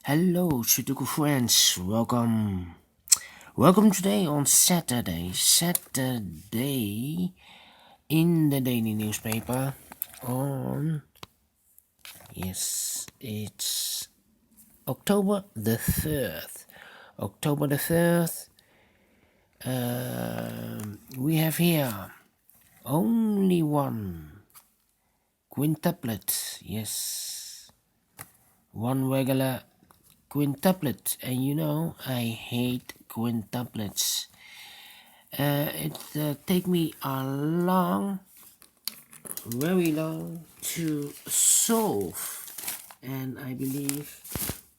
Hello, Sudoku friends. Welcome today on Saturday. Saturday in the daily newspaper on it's October the 3rd. October the 3rd. We have here only one quintuplet. Yes, one regular quintuplet, and I hate quintuplets. It take me very long to solve, and I believe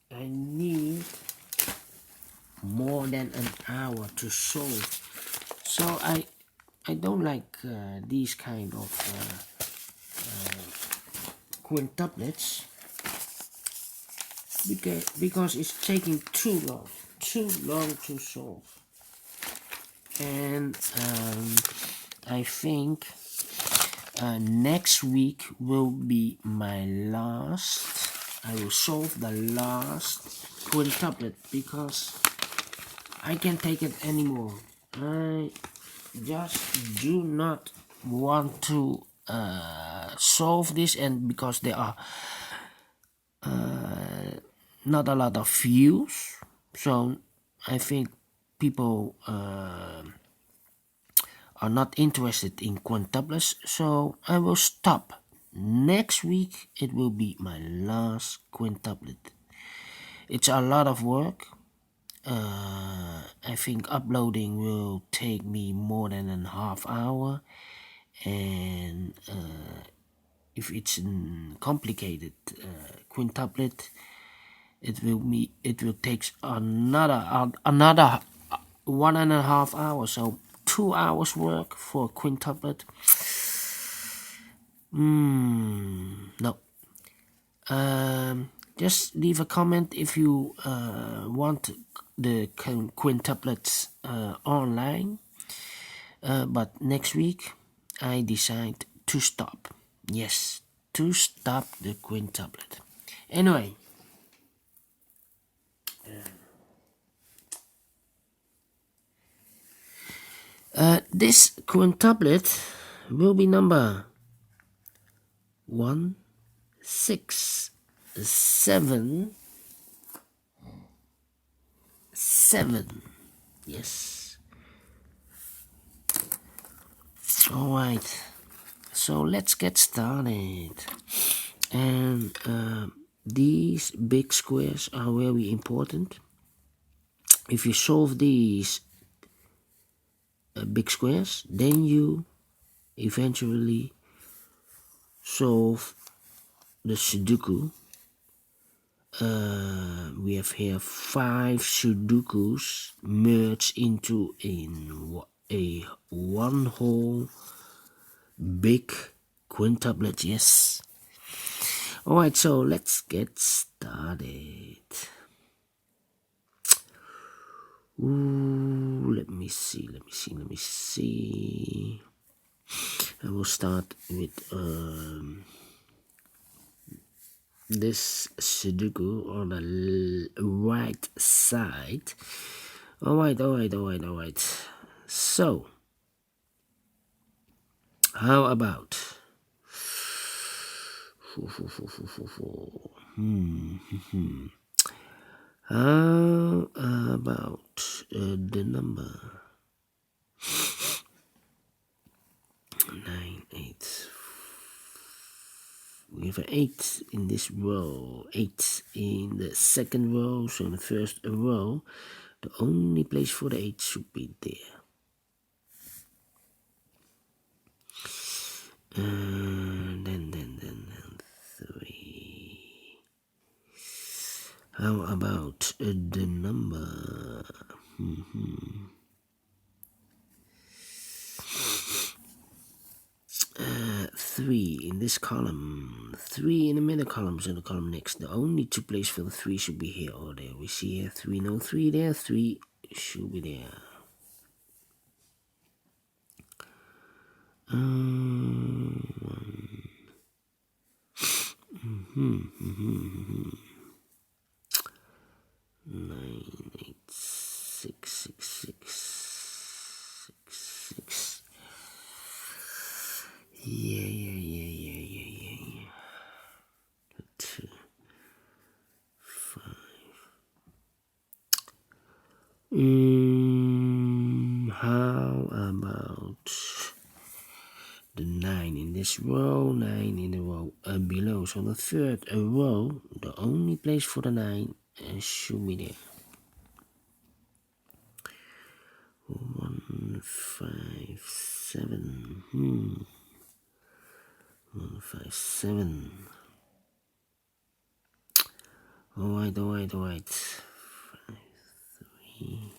I need more than an hour to solve. So I don't like these kind of quintuplets because it's taking too long to solve. And I think next week will be my last. I will solve the last quintuplet because I can't take it anymore. I just do not want to solve this, and because there are not a lot of views, so I think people are not interested in quintuplets, so I will stop. Next week it will be my last quintuplet. It's a lot of work. I think uploading will take me more than a half hour, and if it's a complicated quintuplet, it will take another 1.5 hours. So 2 hours work for a quintuplet. No. Just leave a comment if you want the quintuplets online. But next week I decide to stop. Yes, to stop the quintuplet. Anyway. This quintuplet will be number 167. Yes. Alright. So let's get started. And these big squares are very important. If you solve these big squares, then you eventually solve the Sudoku. We have here 5 Sudokus merged into a one whole big quintuplet. Yes. Alright, so let's get started. Let me see. I will start with this Sudoku on the right side. Alright. So, how about how about the number 9, 8. We have an 8 in this row, 8 in the second row, so in the first row, the only place for the 8 should be there. Then 3. How about the number 3 in this column, 3 in the middle columns, and the column next. The only 2 places for the 3 should be here or there. We see here 3, no 3 there, 3 should be there. 6. Yeah. 2, 5. How about the 9 in this row, 9 in the row below? So the third row, the only place for the 9 should be there. 1, 5, 7. 1, 5, 7. Alright. 5, 3.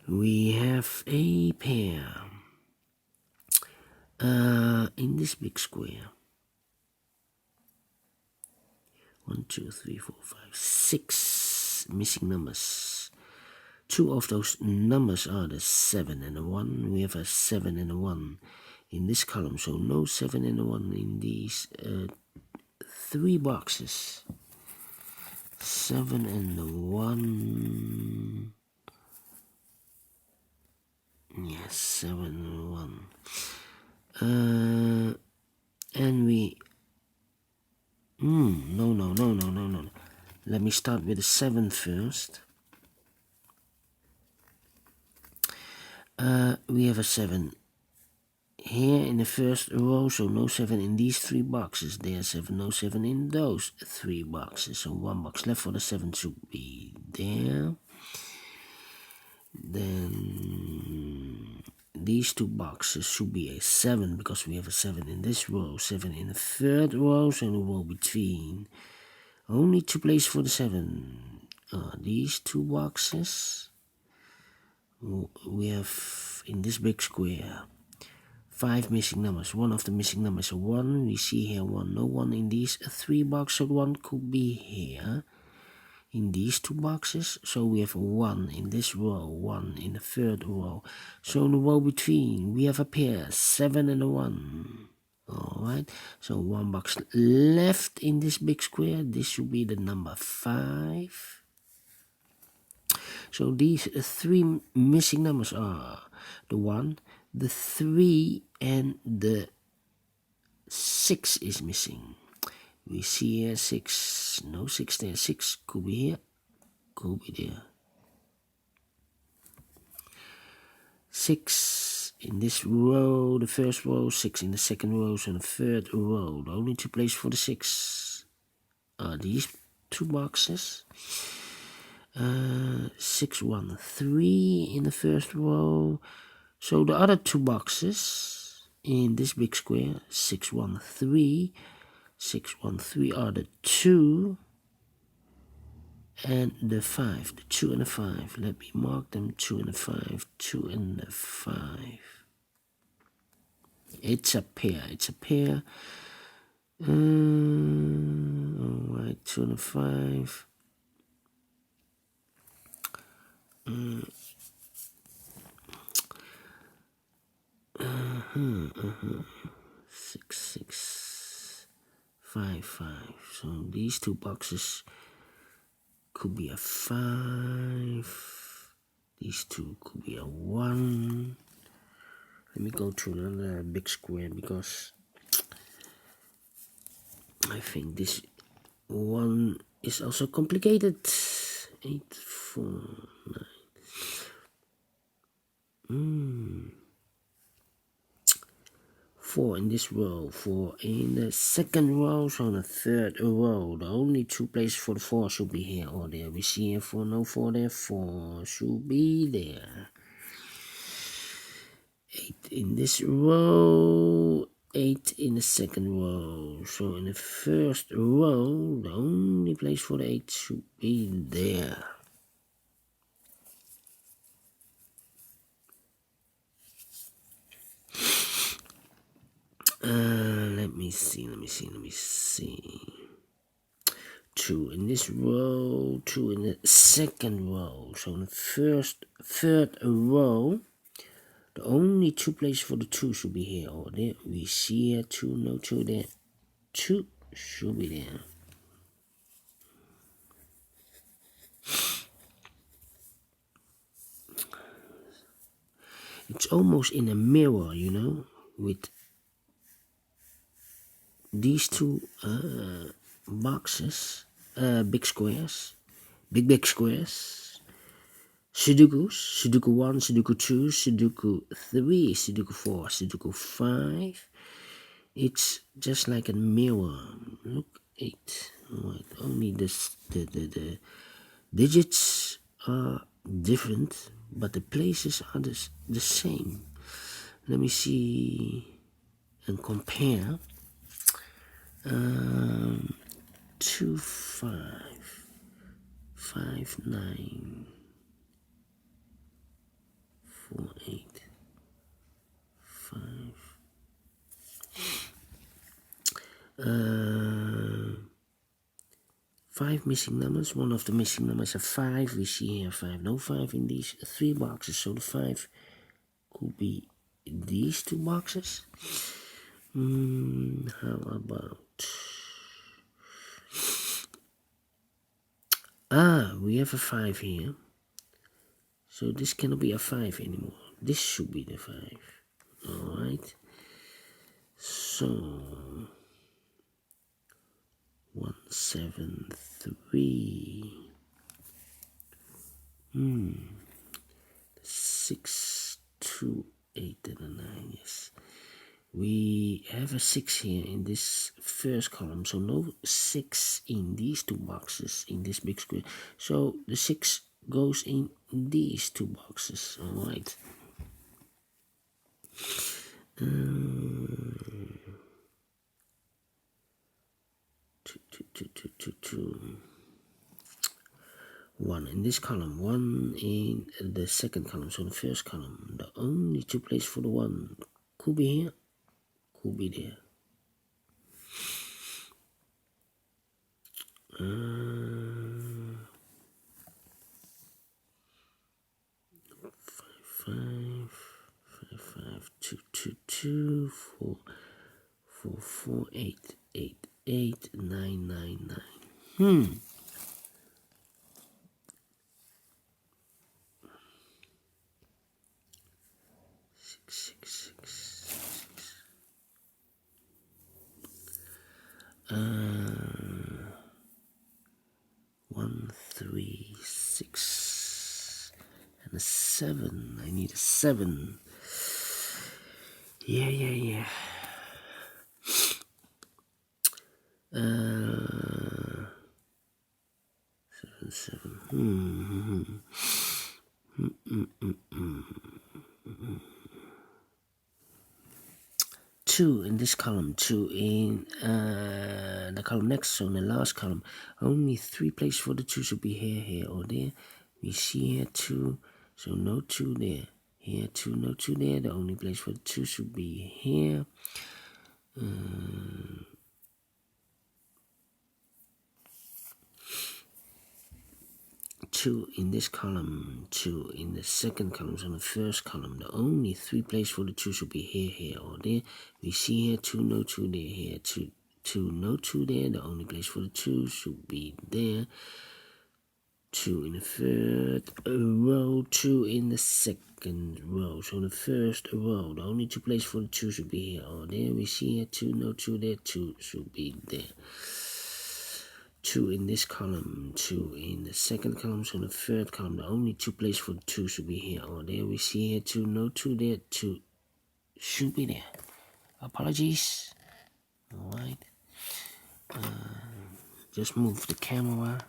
We have a pair in this big square. 1, 2, 3, 4, 5, 6 missing numbers. 2 of those numbers are the 7 and the 1. We have a 7 and a 1 in this column, so no 7 and a 1 in these 3 boxes. 7 and the 1. Yes, 7 and 1. And we... No. Let me start with the 7 first. We have a 7 here in the first row, so no 7 in these 3 boxes. There's 7, no 7 in those 3 boxes. So 1 box left for the 7 should be there. Then these 2 boxes should be a 7 because we have a 7 in this row, 7 in the third row, so the row between. Only 2 places for the 7. These 2 boxes. We have in this big square 5 missing numbers. One of the missing numbers is a 1. We see here 1. No 1 in these 3 boxes, so 1 could be here in these 2 boxes. So we have a 1 in this row, 1 in the third row. So in the row between we have a pair, 7 and a 1. Alright, so 1 box left in this big square. This should be the number 5. So these 3 missing numbers are the 1, the 3, and the 6 is missing. We see here 6, no 6 there, 6 could be here, could be there. 6 in this row, the first row, 6 in the second row, so the third row. The only 2 places for the 6 are these 2 boxes. 6, 1, 3 in the first row. So the other 2 boxes in this big square, 6, 1, 3. 6, 1, 3 are the 2 and the 5. The 2 and the 5. Let me mark them. 2 and the 5. 2 and the 5. It's a pair. It's a pair. Alright, 2 and the 5. 6, 6, 5, 5. So these 2 boxes could be a 5. These 2 could be a 1. Let me go to another big square because I think this one is also complicated. 8, 4, 9. 4 in this row, 4 in the second row, so in the third row. The only 2 places for the 4 should be here or there. We see here 4, no 4 there, 4 should be there. 8 in this row, 8 in the second row. So in the first row, the only place for the 8 should be there. Let me see. 2 in this row, 2 in the second row. So in the third row, the only 2 places for the 2 should be here or there. We see here 2, no 2 there. 2 should be there. It's almost in a mirror, you know, with these 2 boxes, big squares, big squares. Sudokus, Sudoku 1, Sudoku 2, Sudoku 3, Sudoku 4, Sudoku 5. It's just like a mirror. Look, 8. Right. Only the digits are different, but the places are the same. Let me see and compare. 2, 5, 5, 9, 4, 8, 5. 5 missing numbers. One of the missing numbers are 5. We see here 5. No 5 in these 3 boxes. So the 5 could be these 2 boxes. How about... we have a 5 here. So this cannot be a 5 anymore. This should be the 5. Alright. So 1, 7, 3. 6, 2, 8, and a 9. Yes. We have a 6 here in this first column, so no 6 in these 2 boxes in this big square. So the 6 goes in these 2 boxes. All right. 1 in this column, 1 in the second column, so the first column. The only 2 places for the 1 could be here, could be there. 5, 2, 2, 2, 4, 4, 4, 8, 8, 8, 9, 9, 9. 6, 6, 6. 1, 3, 6, and a 7. I need a 7. Yeah. 7. 2 in this column, 2 in the column next, so in the last column. Only 3 places for the 2 should be here, or there. We see here 2, so no 2 there. Here 2, no 2 there. The only place for the 2 should be here. 2 in this column, 2 in the second column, so in the first column. The only 3 places for the 2 should be here, or there. We see here 2, no 2 there. Here 2, no 2 there. The only place for the 2 should be there. 2 in the third row, 2 in the second row. So in the first row, the only 2 places for the 2 should be here, or there. We see here 2, no 2 there. 2 should be there. 2 in this column, 2 in the second column, so in the third column, the only 2 places for the 2 should be here or there. We see here 2, no 2 there, 2 should be there. Apologies. Alright. Just move the camera.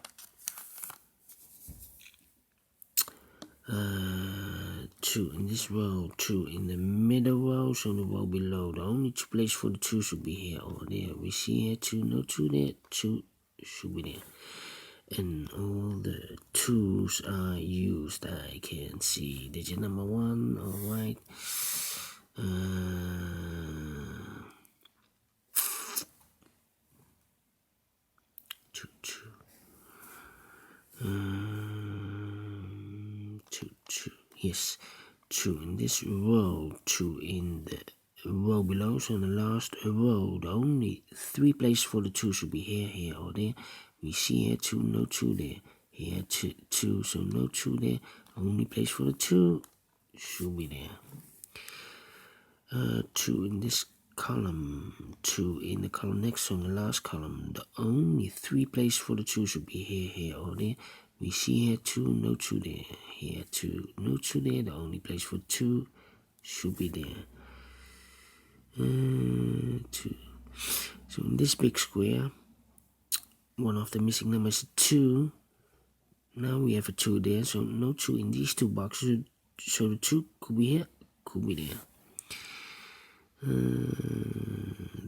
2 in this row, 2 in the middle row, so in the row below, the only 2 places for the 2 should be here or there. We see here 2, no 2 there, 2 should be there. And all the 2s are used. I can see digit number 1, alright. 2, 2. Two. Yes, 2 in this row, 2 in the row below. So in the last row, the only 3 places for the 2 should be here, here, or there. We see here 2, no 2 there. Here 2, so no 2 there. Only place for the 2 should be there. 2 in this column, 2 in the column next to the last column. The only 3 places for the 2 should be here, here, or there. We see here 2, no 2 there. Here 2, no 2 there. The only place for 2 should be there. 2. So in this big square, one of the missing numbers is 2. Now we have a 2 there, so no 2 in these 2 boxes. So the 2 could be here, could be there.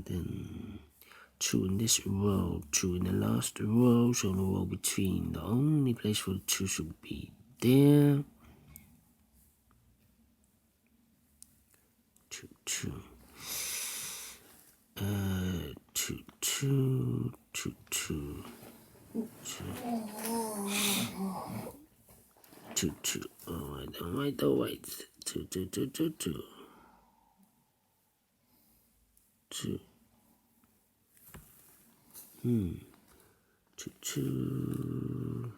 Then 2 in this row, 2 in the last row, so the row between. The only place for the 2 should be there. 2, 2. 2, 2, 2, 2. 2, 2. Alright. 2, 2, 2, 2, 2. 2. 2, 2.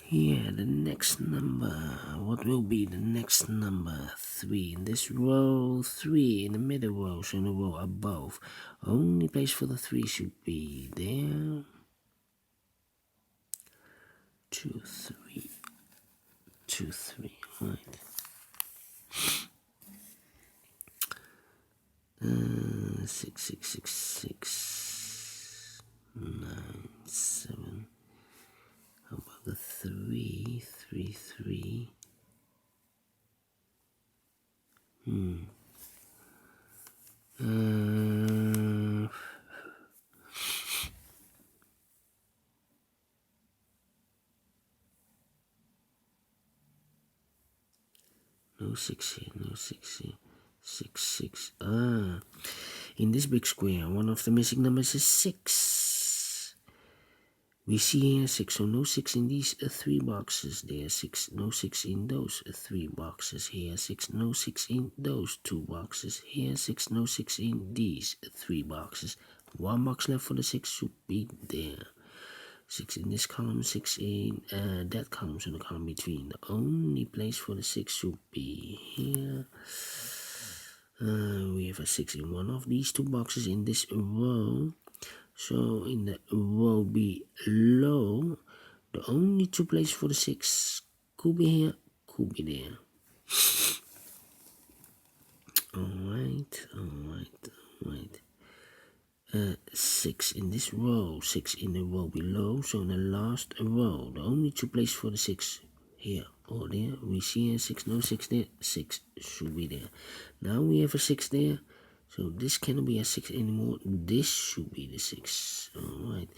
Yeah, the next number. What will be the next number? 3 in this row, 3 in the middle row, so in the row above. Only place for the 3 should be there. 2, 3. 2, 3, right. 6, 6, 6, 6, 9, 7. How about the 3, 3, 3? No 6 here, no 6 here. 6, 6. In this big square, one of the missing numbers is 6. We see here 6, so no 6 in these 3 boxes. There 6, no 6 in those 3 boxes. Here 6, no 6 in those 2 boxes. Here 6, no 6 in these 3 boxes. 1 box left for the 6 should be there. 6 in this column, 6 in that column, so the column between. The only place for the 6 should be here. We have a 6 in one of these 2 boxes in this row. So in the row below, the only 2 places for the 6 could be here, could be there. Alright. 6 in this row, 6 in the row below, so in the last row, the only 2 places for the 6 here or there. We see here 6, no 6 there, 6 should be there. Now we have a 6 there, so this cannot be a 6 anymore. This should be the 6. Alright,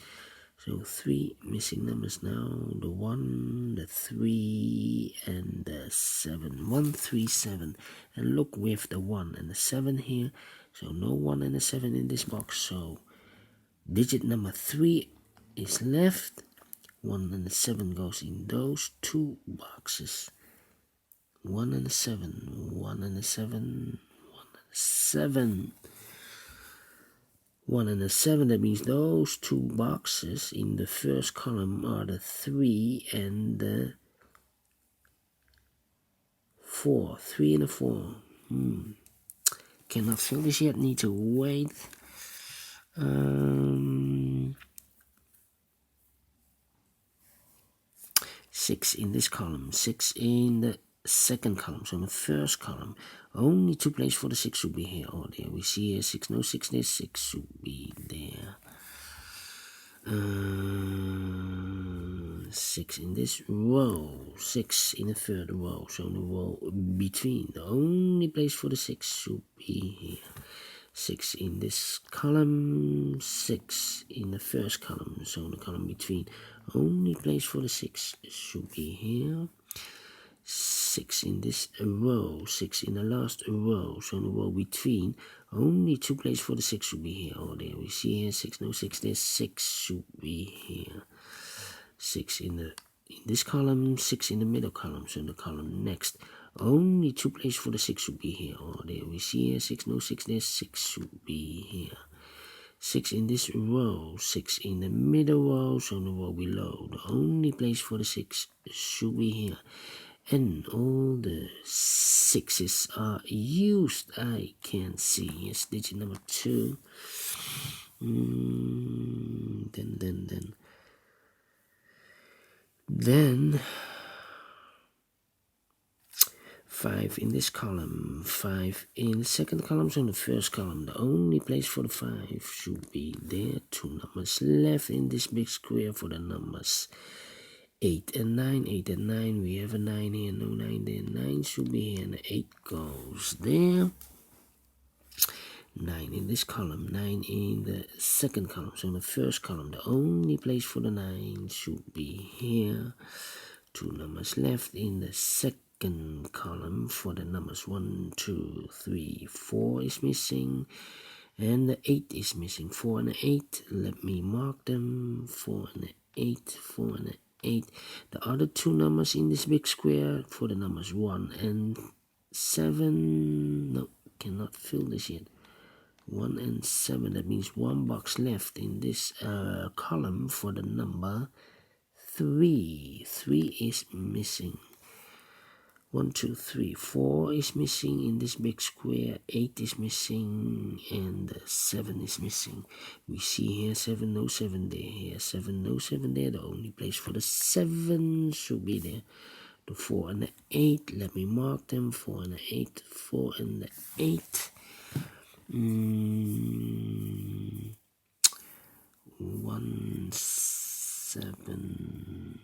so 3 missing numbers now. The 1, the 3, and the 7. 1, 3, 7. And look with the 1 and the 7 here. So no 1 and a 7 in this box. So digit number 3 is left. 1 and a 7 goes in those 2 boxes. 1 and a 7. 1 and a 7. 1 and a 7. 1 and a 7. That means those 2 boxes in the first column are the 3 and the 4. 3 and a 4. Cannot fill this yet. Need to wait. 6 in this column. 6 in the second column. So in the first column, only 2 places for the 6 should be here or there. We see here 6, no 6 there, 6 should be there. 6 in this row, 6 in the third row, so in the row between. The only place for the 6 should be here. 6 in this column, 6 in the first column, so in the column between. Only place for the 6 should be here. 6 6 in this row, 6 in the last row, so in the row between, only 2 places for the 6 should be here or there. We see here 6, no 6 there, 6 should be here. 6 in this column, 6 in the middle column, so in the column next, only 2 places for the 6 should be here or there. We see here 6, no 6 there, 6 should be here. 6 in this row, 6 in the middle row, so in the row below, the only place for the 6 should be here. And all the 6's are used, I can see. Yes, digit number 2. Then 5 in this column, 5 in the second column, so in the first column, the only place for the 5 should be there. 2 numbers left in this big square for the numbers 8 and 9, 8 and 9, we have a 9 here, no 9 there, 9 should be here, and the 8 goes there. 9 in this column, 9 in the second column, so in the first column, the only place for the 9 should be here. 2 numbers left in the second column for the numbers 1, 2, 3, 4 is missing, and the 8 is missing. 4 and the 8, let me mark them. 4 and the 8, 4 and the 8. The other 2 numbers in this big square for the numbers 1 and 7, no, cannot fill this yet. 1 and 7, that means 1 box left in this column for the number 3. 3 is missing. 1, 2, 3, 4 is missing in this big square, 8 is missing, and 7 is missing. We see here 7, no 7 there, here 7, no 7 there, the only place for the 7 should be there. The 4 and the 8, let me mark them, 4 and the 8, 4 and the 8. 1, 7...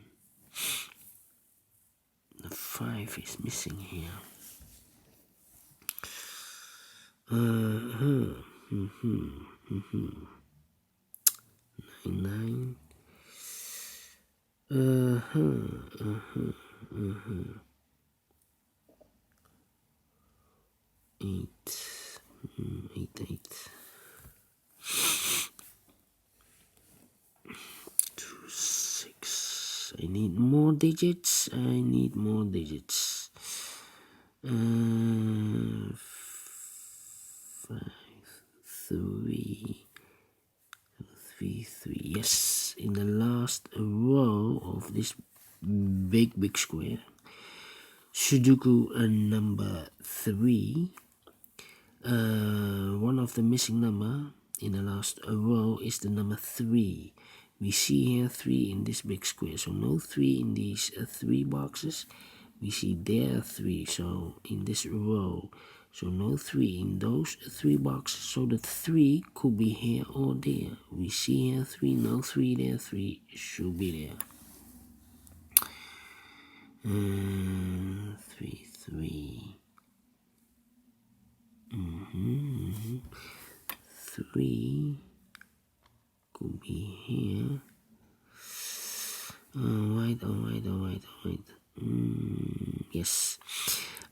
The 5 is missing here. 9, 9. 8, 8, 8. 2, 6. I need more digits. 5, 3, 3, 3. Yes, in the last row of this big square, Sudoku number 3. One of the missing number in the last row is the number 3. We see here 3 in this big square, so no 3 in these 3 boxes. We see there 3, so in this row, so no 3 in those 3 boxes, so the 3 could be here or there. We see here 3, no 3 there, 3 should be there. 3, 3. 3 could be here. Alright. Yes.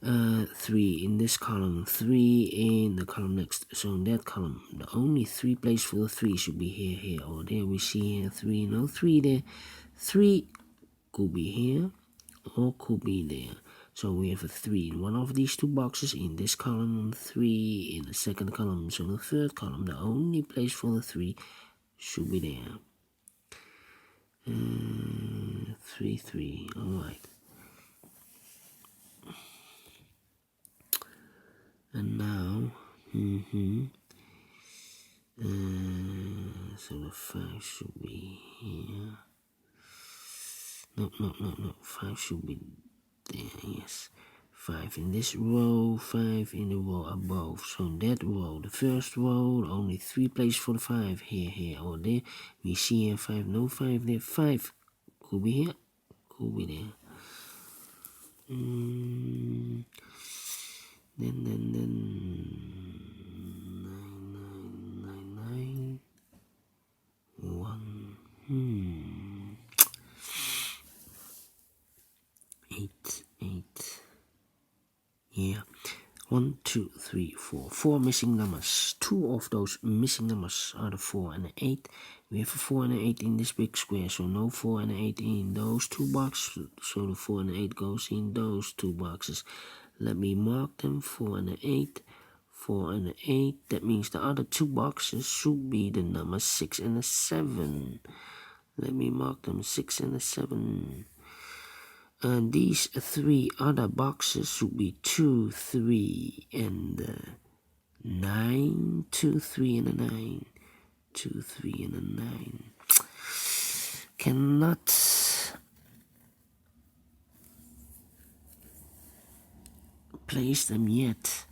3 in this column, 3 in the column next. So in that column, the only 3 places for the 3 should be here, or there. We see here 3, no 3 there. 3 could be here or could be there. So we have a 3 in one of these 2 boxes, in this column, 3 in the second column. So in the third column, the only place for the 3 should be there. 3, 3, alright. And now, so the 5 should be here. No, 5 should be there, yes. 5 in this row, 5 in the row above. So in that row, the first row, only 3 places for the 5, here, or there. We see here 5, no 5 there, 5 could be here, could be there. Then 9, 1, 8, 8. 1, 2, 3, 4. 4 missing numbers. 2 of those missing numbers are the 4 and the 8. We have a 4 and an 8 in this big square, so no 4 and an 8 in those two boxes. So the 4 and the 8 goes in those two boxes. Let me mark them. 4 and an 8. 4 and an 8. That means the other two boxes should be the numbers 6 and a 7. Let me mark them. 6 and a 7. And these 3 other boxes should be 2, 3, and 9. 2, 3, and a 9. 2, 3, and a 9. Cannot place them yet.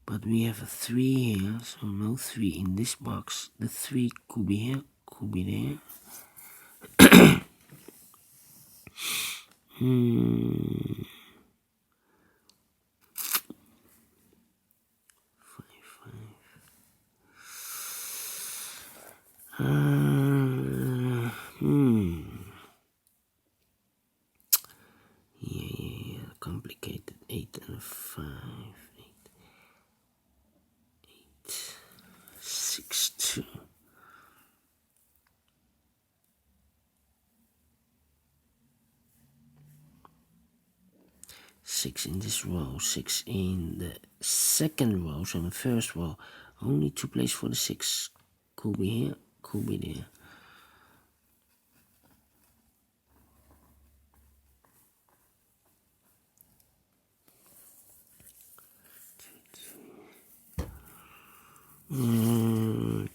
But we have a 3 here, so no 3 in this box. The 3 could be here, could be there. 5, 5. Yeah, complicated. 8 and a 5. 8, 6, 2. 6 in this row, 6 in the second row, so in the first row, only 2 places for the 6. Could be here, could be there.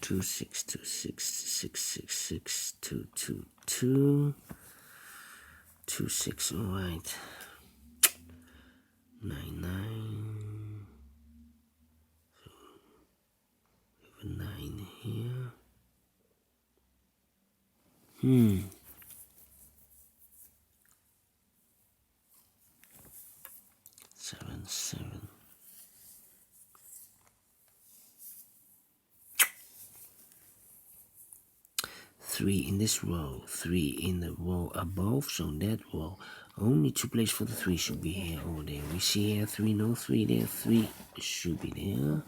Two, 6, 2, 6, 6, 6, 6, 2, 2, 2, 2, 6, all right. 9, 9. So we have a 9 here. 7, 7. 3 in this row, 3 in the row above, so that row, only 2 places for the 3 should be here or there. We see here 3, no 3 there, 3 should be there.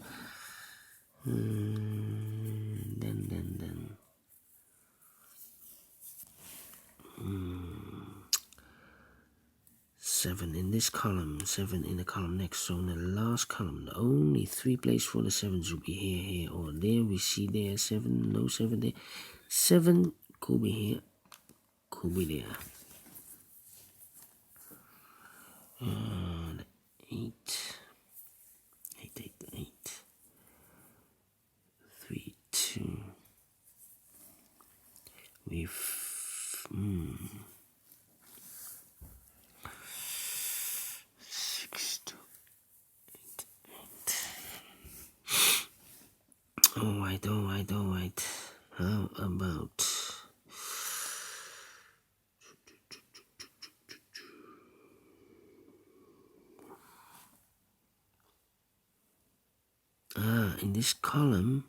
Then. 7 in this column, 7 in the column next. So in the last column, the only 3 places for the 7 should be here, or there. We see there 7, no 7 there. 7 could be here, could be there. 8, 8, 8, 8. 3, 2. We've 6, 2, 8, 8. All right. How about in this column,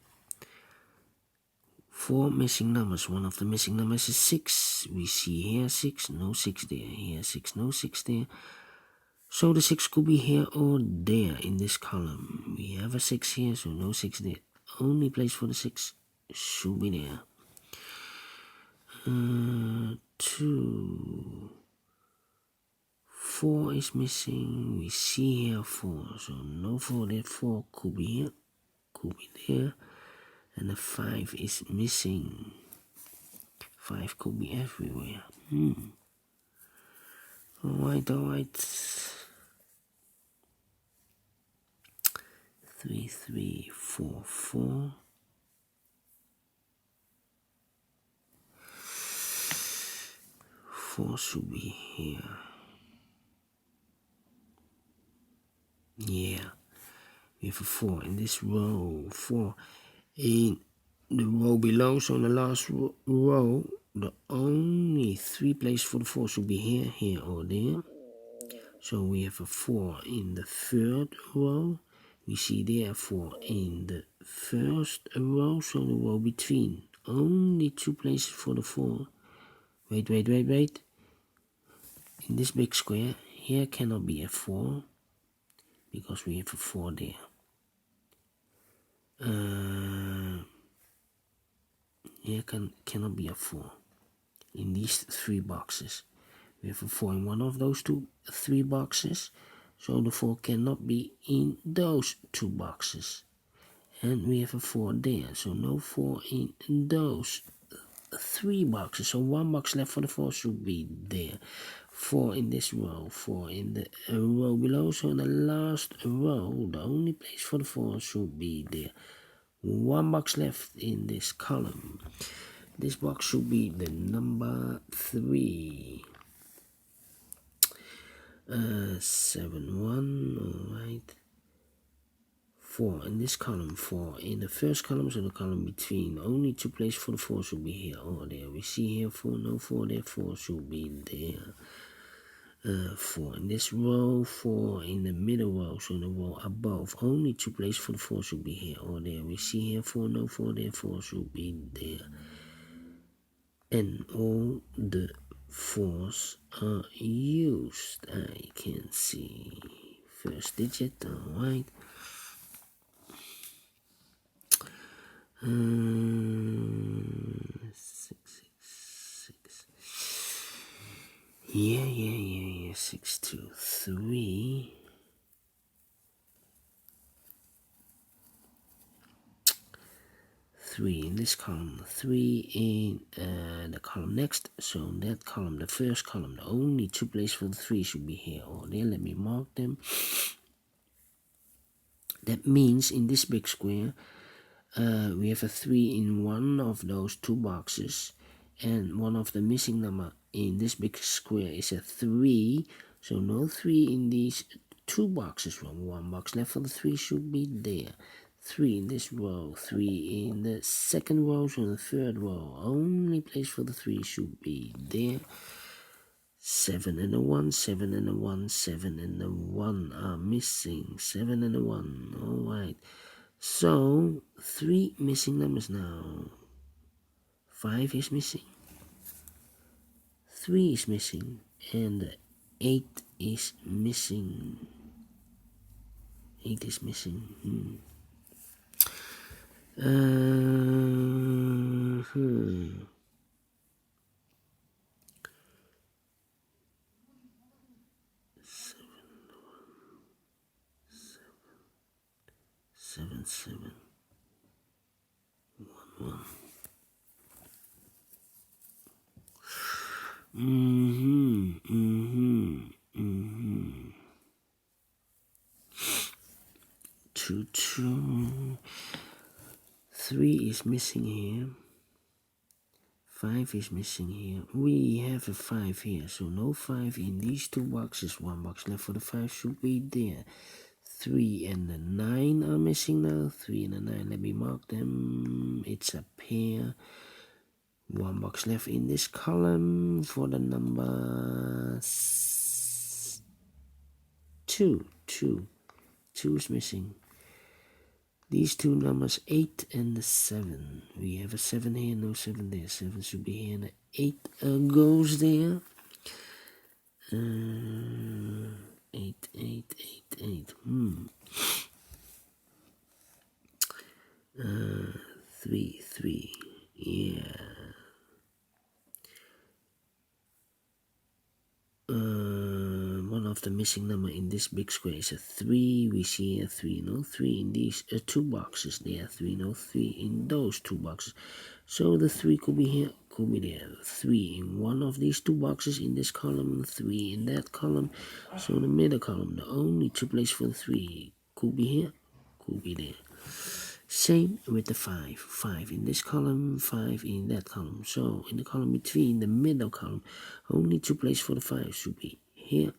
4 missing numbers. One of the missing numbers is 6. We see here 6, no 6 there. Here 6, no 6 there. So the 6 could be here or there in this column. We have a 6 here, so no 6 there. Only place for the 6 should be there. 2. 4 is missing. We see here 4, so no 4 there. 4 could be here, could be there. And the 5 is missing. 5 could be everywhere. Alright. 3, 3, 4, 4. 4 should be here. Yeah. We have a 4 in this row. 4 in the row below. So in the last row, the only 3 places for the 4 should be here, or there. So we have a 4 in the third row. We see there 4 in the first row, so the row between. Only 2 places for the 4. Wait. In this big square, here cannot be a 4. because we have a 4 there. Here cannot be a 4 in these 3 boxes. We have a 4 in one of those 3 boxes, so the 4 cannot be in those 2 boxes. And we have a 4 there, so no 4 in those 3 boxes. So 1 box left for the 4 should be there. 4 in this row, 4 in the row below. So in the last row, the only place for the 4 should be there. 1 box left in this column. This box should be the number 3. 7, 1, alright. 4 in this column, 4 in the first column, so the column between. Only 2 places for the 4 should be here or there. We see here 4, no 4 there, 4 should be there. 4 in this row, 4 in the middle row, so in the row above. Only 2 places for the 4 should be here or there. We see here 4, no 4 there, 4 should be there. And all the 4s are used. I can see first digit, alright. 6, 6. Yeah. 6, 2, 3. 3 in this column, 3 in the column next. So in that column, the first column, the only 2 places for the 3 should be here or there. Let me mark them. That means in this big square, we have a 3 in one of those 2 boxes, and one of the missing number in this big square is a 3. So no 3 in these 2 boxes. From 1 box left for the 3 should be there. 3 in this row, 3 in the second row, so the third row. Only place for the 3 should be there. 7 and a 1, 7 and a 1, 7 and a 1 are missing. 7 and a 1, alright. So 3 missing numbers now. 5 is missing. 3 is missing. And 8 is missing. 8 is missing. 7, 7, 1, 1. 2, 2. 3 is missing here. 5 is missing here. We have a 5 here, so no 5 in these 2 boxes. 1 box left for the 5 should be there. 3 and the 9 are missing now. 3 and the 9, let me mark them. It's a pair. 1 box left in this column for the number 2. 2 is missing. These 2 numbers, 8 and 7. We have a 7 here, no 7 there. 7 should be here, and the 8 goes there. 8, 8, 8, 8. 3, 3. Yeah. One of the missing number in this big square is a 3. We see a 3, no 3 in these 2 boxes. There are 3, no 3 in those 2 boxes. So the 3 could be here, could be there. 3 in one of these 2 boxes in this column, 3 in that column. So the middle column, the only 2 places for the 3 could be here, could be there. Same with the 5. 5 in this column, 5 in that column. So in the column between, the middle column, only 2 places for the 5 should be here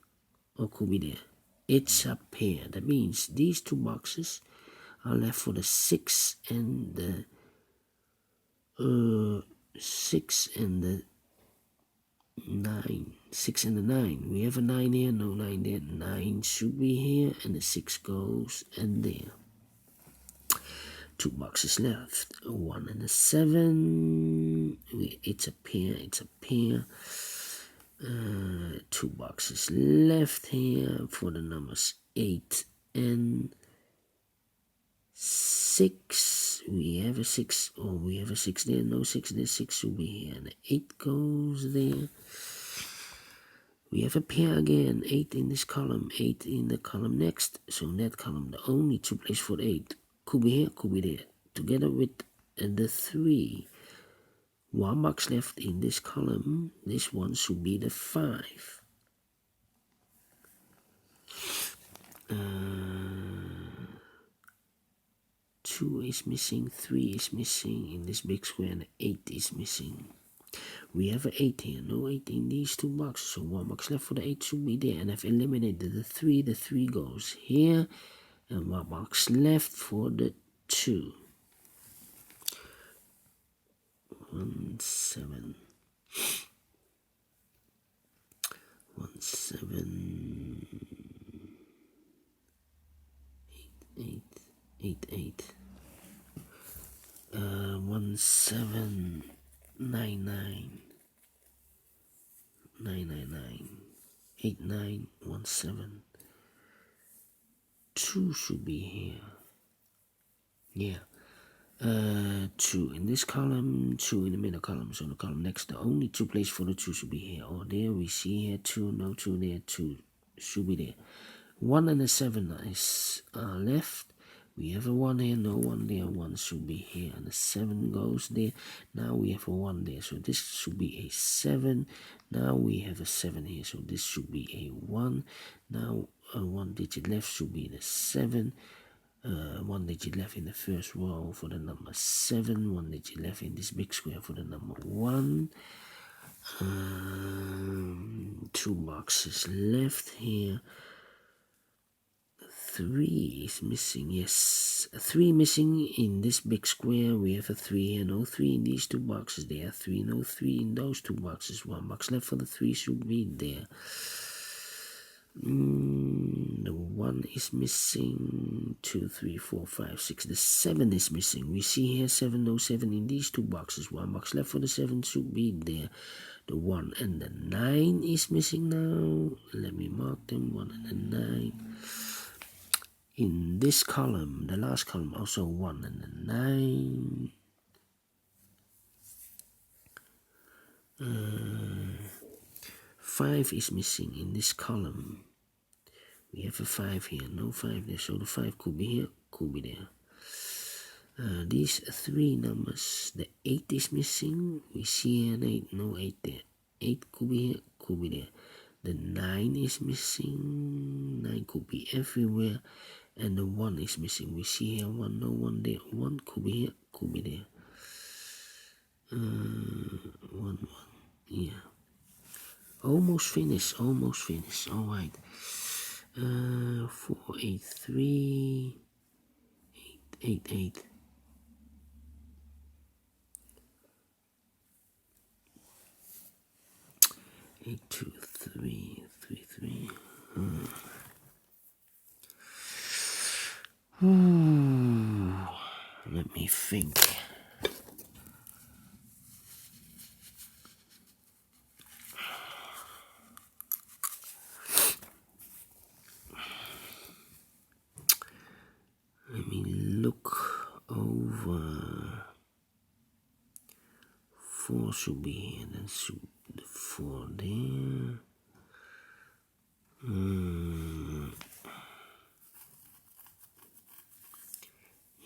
or could be there. It's a pair. That means these 2 boxes are left for the 6 and the 6 and the 9. 6 and the 9. We have a 9 here, no 9 there. 9 should be here, and the 6 goes and there. 2 boxes left. 1 and a 7. It's a pair. It's a pair. 2 boxes left here for the numbers 8 and 6. We have a 6. Oh, we have a 6 there. No 6 there. 6 should be here. And 8 goes there. We have a pair again. 8 in this column. 8 in the column next. So in that column, the only 2 places for the 8 could be here, could be there. Together with the 3. 1 box left in this column. This one should be the 5. 2 is missing, 3 is missing in this big square, and 8 is missing. We have an 8 here, no 8 in these 2 boxes, so 1 box left for the 8 should be there, and I've eliminated the 3 goes here, and 1 box left for the 2. 1, 7. 1, 7. 8, 8, 8. 1, 7, 9, 9. 9, 9, 9. 8, 9, 1, 7. 2 should be here. Yeah. 2 in this column, 2 in the middle column. So the column next, the only 2 places for the 2 should be here. Oh, there we see here 2, no 2 there, 2 should be there. 1 and a 7 is left. We have a 1 here, no 1 there, 1 should be here, and the 7 goes there. Now we have a 1 there, so this should be a 7. Now we have a 7 here, so this should be a 1. Now 1 digit left should be the 7. 1 digit left in the first row for the number 7. 1 digit left in this big square for the number 1. 2 boxes left here. 3 is missing, yes. 3 missing in this big square. We have a 3 here, no 3 in these 2 boxes. There are 3, no 3 in those 2 boxes. 1 box left for the 3 should be there. The 1 is missing. 2, 3, 4, 5, 6. The 7 is missing. We see here 7, no 7 in these 2 boxes. 1 box left for the 7 should be there. The 1 and the 9 is missing now. Let me mark them. 1 and the 9. In this column, the last column, also 1 and the 9. 5 is missing in this column. We have a 5 here, no 5 there, so the 5 could be here, could be there. These 3 numbers, the 8 is missing. We see here an 8, no 8 there. 8 could be here, could be there. The 9 is missing. 9 could be everywhere. And the 1 is missing. We see here 1, no 1 there. 1 could be here, could be there. 1, 1, yeah. Almost finished, almost finished. Alright. 4, 8, 3, 8, 8, 8. 8, 2, 3, 3, 3. Let me think. Let me look over. 4 should be here, then should the 4 there.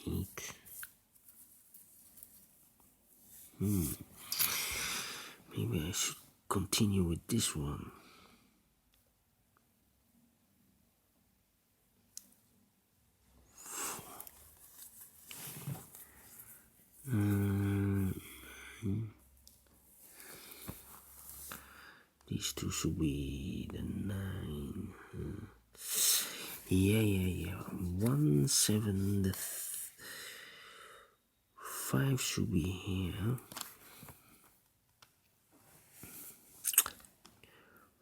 8. Maybe I should continue with this one. These 2 should be the 9. Yeah. 1, 7, the 5 should be here.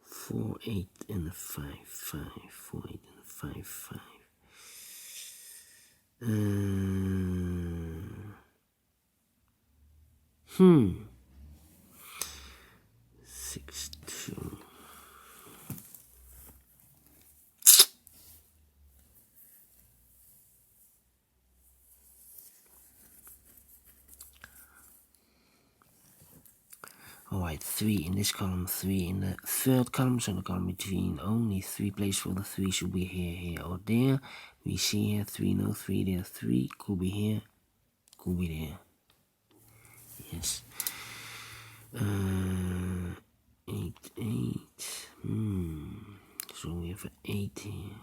4, 8, and a 5, 5. 4, 8, and a 5, 5. 6, 2. Alright, 3 in this column, 3 in the third column, so the column between only 3 places for the 3 should be here, or there. We see here 3, no 3 there, 3 could be here, could be there. Yes. 8, 8. So we have an 8 here.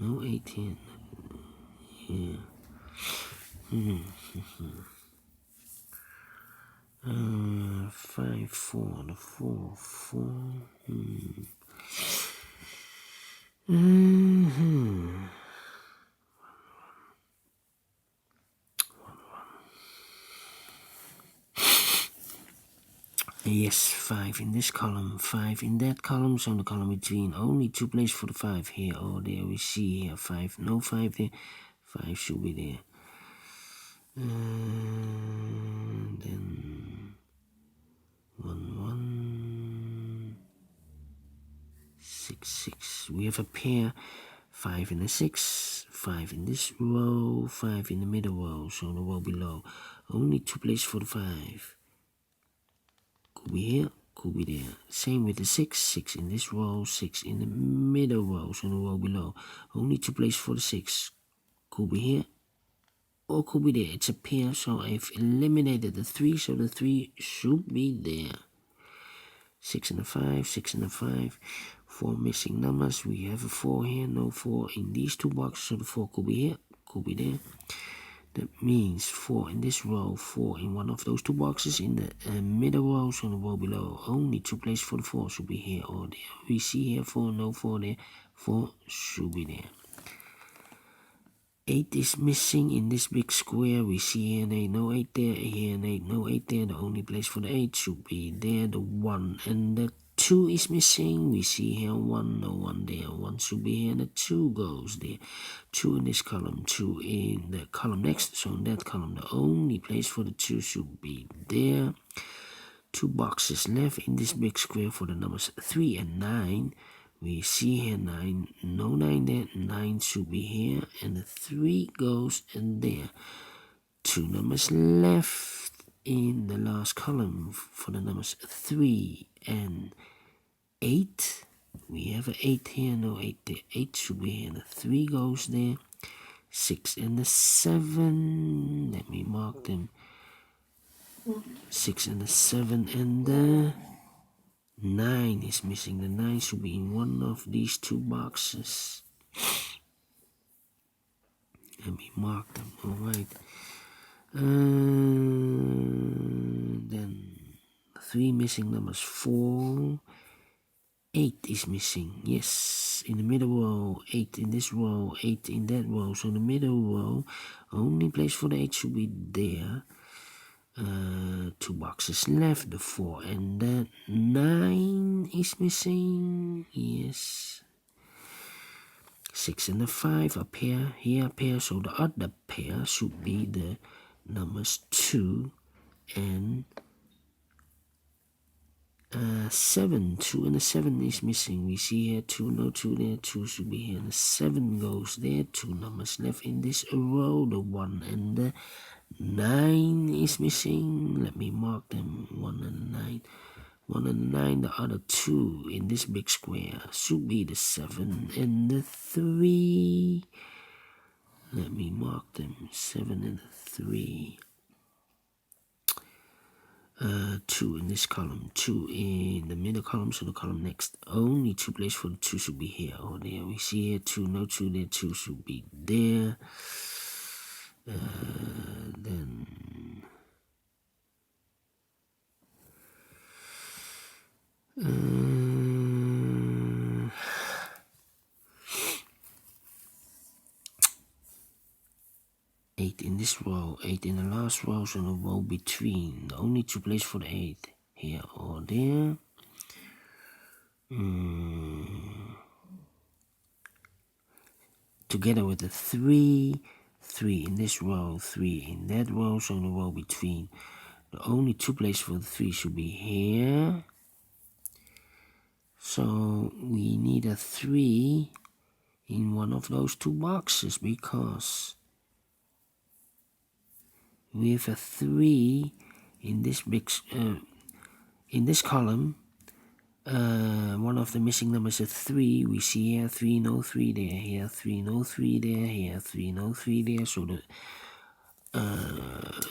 No 8 here. Yeah. 5, 4, the 4, 4. Yes, 5 in this column, 5 in that column, so the column between only 2 places for the 5 here or there. We see here 5, no 5 there, 5 should be there. Then 1, 1, 6, 6. We have a pair, 5 in the 6, 5 in this row, 5 in the middle row, so the row below. Only 2 places for the 5. Could be here, could be there. Same with the 6, 6 in this row, 6 in the middle row, so the row below. Only 2 places for the 6. Could be here, or could be there. It's a pair, so I've eliminated the 3, so the 3 should be there. 6 and a 5, 6 and a 5. 4 missing numbers. We have a 4 here, no 4 in these 2 boxes, so the 4 could be here, could be there. That means 4 in this row, 4 in one of those 2 boxes in the middle row, so the row below. Only 2 places for the 4 should be here or there. We see here 4, no 4 there, 4 should be there. 8 is missing in this big square. We see here an 8, no 8 there, here an 8, no 8 there. The only place for the 8 should be there, the 1 and the 2 is missing. We see here 1, no 1 there, 1 should be here, and the 2 goes there. 2 in this column, 2 in the column next, so in that column the only place for the 2 should be there. 2 boxes left in this big square for the numbers 3 and 9. We see here 9, no 9 there, 9 should be here, and the 3 goes in there. 2 numbers left in the last column for the numbers 3 and 8. We have an 8 here, no 8 there, 8 should be here, and the 3 goes there. 6 and the 7, let me mark them. 6 and the 7 and the 9 is missing. The 9 should be in one of these 2 boxes. Let me mark them, alright. Then 3 missing numbers, 4, 8 is missing. Yes, in the middle row, 8 in this row, 8 in that row. So the middle row, only place for the 8 should be there. 2 boxes left, the 4 and the 9 is missing. Yes. 6 and the 5, a pair, here a pair, so the other pair should be the numbers 2 and 7. 2 and the 7 is missing. We see here 2, no 2 there, 2 should be here, and the 7 goes there. 2 numbers left in this row, the 1 and the 9 is missing. Let me mark them, 1 and 9. 1 and 9, the other 2 in this big square should be the 7 and the 3. Let me mark them, 7 and the 3. 2 in this column, 2 in the middle column, so the column next. Only 2 places for the 2 should be here or there. We see here 2, no 2 there, 2 should be there. Then 8 in this row, 8 in the last row, so the row between. The only 2 places for the 8 here or there. Together with the 3, 3 in this row, 3 in that row, so the row between. The only 2 places for the 3 should be here. So we need a 3 in one of those 2 boxes because We have a 3 in this big in this column. One of the missing numbers is 3. We see here 3, no 3 there. Here 3, no 3 there. Here 3, no 3 there. So the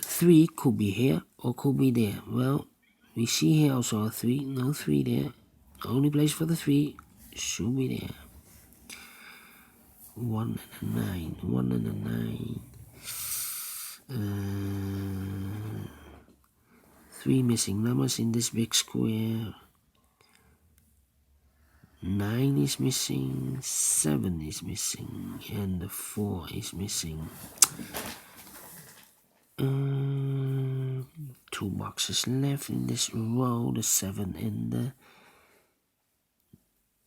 3 could be here or could be there. Well, we see here also a 3, no 3 there. The only place for the 3 should be there. 1 and a 9. 1 and a 9. 3 missing numbers in this big square. 9 is missing, 7 is missing, and the 4 is missing. 2 boxes left in this row, the 7 and the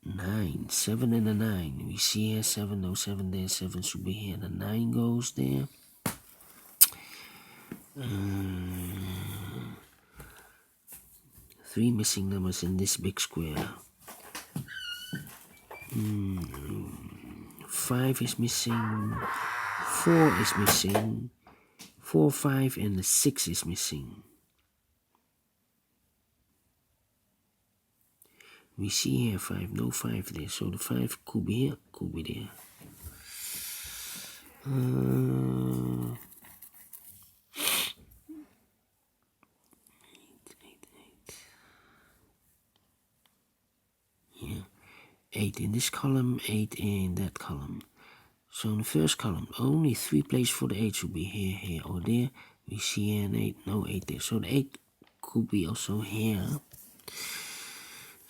9. 7 and a 9. We see here 7, no 7 there, 7 should be here, the 9 goes there. 3 missing numbers in this big square. 5 is missing, 4 is missing, 4, 5, and the 6 is missing. We see here 5, no 5 there, so the 5 could be here, could be there. Yeah, 8 in this column, 8 in that column. So in the first column, only 3 places for the 8 should be here, here, or there. We see here an 8, no 8 there. So the 8 could be also here.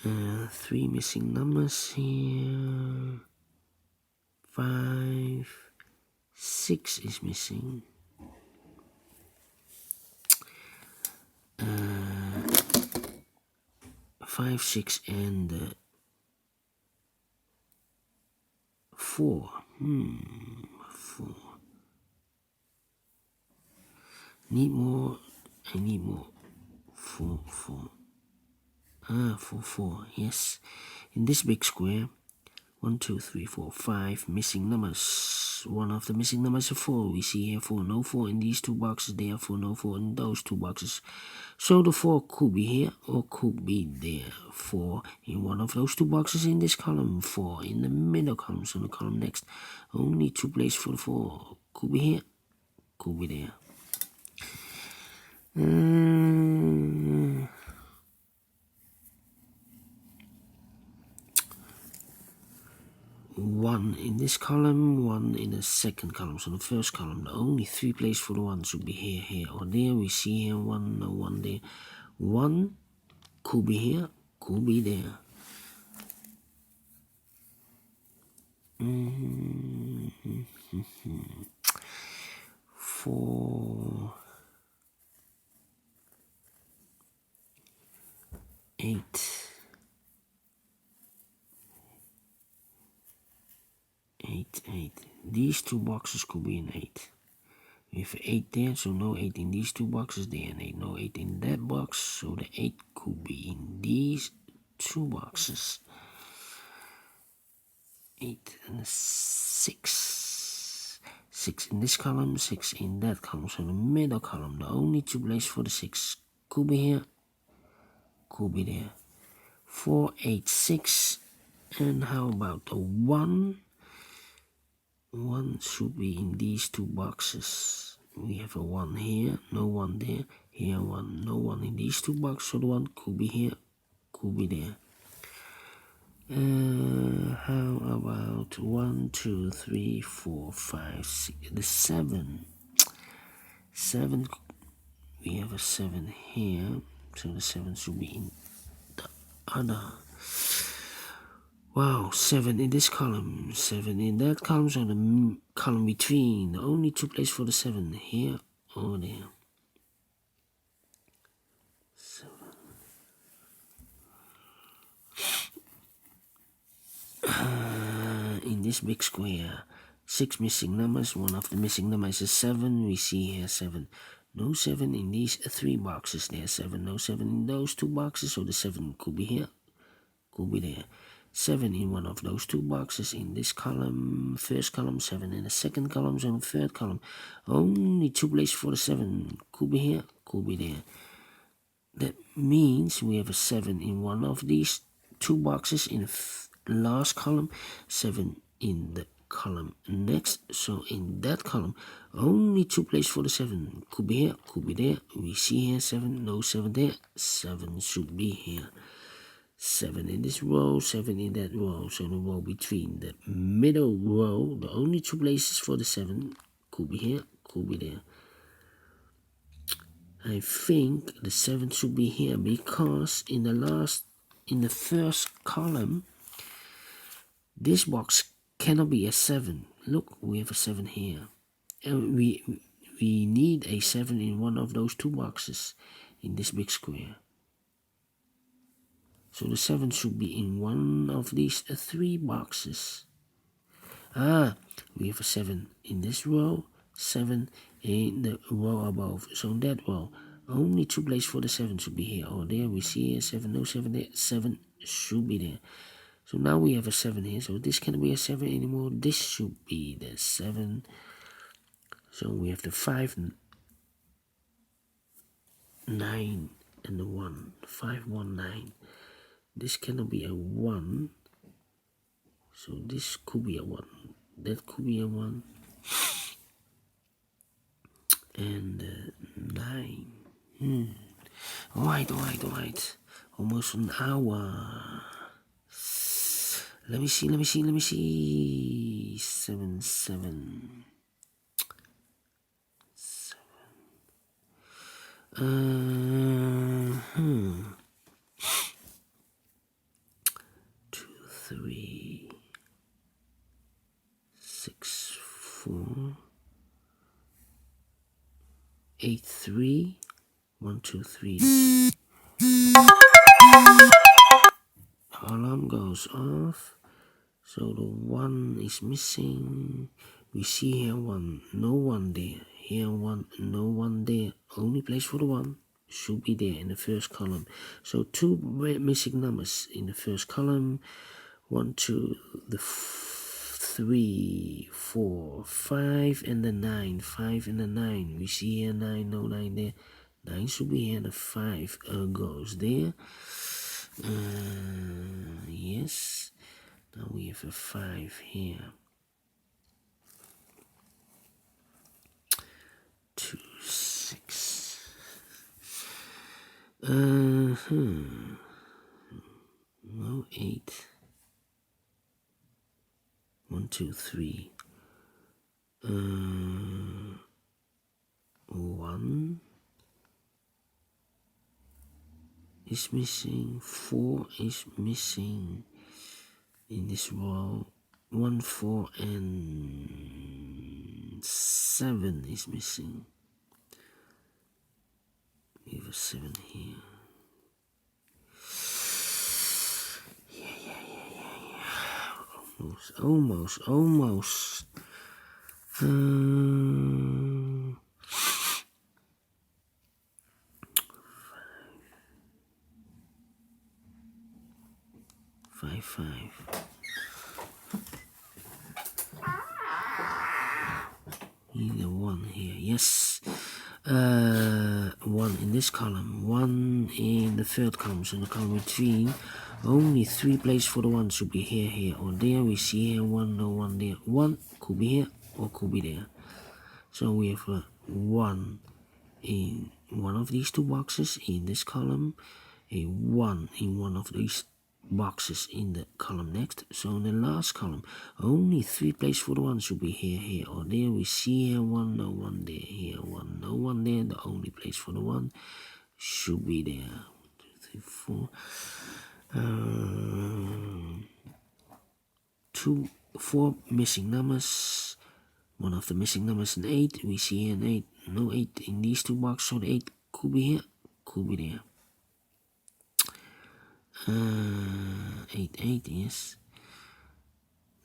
3 missing numbers here. 5, 6 is missing. 5, 6, and 4. 4. Need more. I need more. 4, 4. 4, 4. Yes. In this big square, 1, 2, 3, 4, 5 missing numbers. One of the missing numbers is 4. We see here 4, no 4 in these 2 boxes. Therefore, no 4 in those 2 boxes. So the 4 could be here or could be there. 4 in one of those 2 boxes in this column. 4 in the middle column. So the column next. Only 2 places for the 4. Could be here. Could be there. 1 in this column, 1 in the second column. So the first column, the only 3 places for the 1 should be here, here, or there. We see here 1, no 1 there. 1 could be here, could be there. 4, 8. 8, 8. These 2 boxes could be an 8. We have 8 there, so no 8 in these 2 boxes. There and 8, no 8 in that box. So the 8 could be in these 2 boxes. 8 and 6. 6 in this column, 6 in that column. So the middle column, the only 2 places for the 6 could be here, could be there. 4, 8, 6. And how about the 1? 1 should be in these 2 boxes. We have a 1 here, no 1 there. Here 1, no 1 in these 2 boxes. So the 1 could be here, could be there. How about 1, 2, 3, 4, 5, 6, the 7. 7, we have a 7 here. So the 7 should be in the other. Wow, 7 in this column, 7 in that column, so the column between. The only 2 places for the 7, here or there. 7. In this big square, 6 missing numbers. One of the missing numbers is 7. We see here 7. No 7 in these 3 boxes. There's 7, no 7 in those 2 boxes. So the 7 could be here, could be there. 7 in one of those two boxes in this column, first column, 7 in the second column, so in the third column. Only 2 places for the 7. Could be here, could be there. That means we have a 7 in one of these two boxes in the last column, 7 in the column next. So in that column, only 2 places for the 7. Could be here, could be there. We see here 7, no 7 there. 7 should be here. 7 in this row, 7 in that row. So the row between the middle row, the only 2 places for the 7 could be here, could be there. I think the 7 should be here because in the first column, this box cannot be a 7. Look, we have a 7 here. And we need a 7 in one of those two boxes in this big square. So the 7 should be in one of these 3 boxes. We have a 7 in this row, 7 in the row above. So in that row, only 2 places for the 7 should be here or there. We see here 7, no 7 there, 7 should be there. So now we have a 7 here, so this can't be a 7 anymore. This should be the 7. So we have the 5, 9, and the 1. 5, 1, 9. This cannot be a 1. So this could be a 1. That could be a 1. And 9. Alright. Almost an hour. Let me see. 7, 7. 2, 3, 6, 4, 8, 3. 1, 2, 3. Alarm goes off. So the 1 is missing. We see here 1, no 1 there. Here 1, no 1 there. Only place for the 1 should be there in the first column. So 2 missing numbers in the first column. 1, 2, the 3, 4, 5, and the 9. 5 and the 9. We see here 9, no 9 there. 9 should be here. The 5 goes there. Yes. Now we have a 5 here. 2, 6. No 8. 1, 2, 3. 1 is missing. 4 is missing in this row. 1, 4, and 7 is missing. We have a 7 here. Yeah. Almost. 5, 5. Need a 1 here. Yes. 1 in this column, 1 in the third column, so in the column between, only 3 places for the 1 should be here, or there. We see here 1, no 1 there. 1 could be here or could be there. So we have a 1 in one of these two boxes in this column, a 1 in one of these boxes in the column next. So in the last column, only 3 places for the 1 should be here, or there. We see here 1, no 1 there. Here 1, no 1 there. The only place for the 1 should be there. 1, 2, 3, 4. 4 missing numbers. One of the missing numbers is an 8. We see here an 8. No 8 in these two boxes, so the 8 could be here, could be there. 8, 8, yes.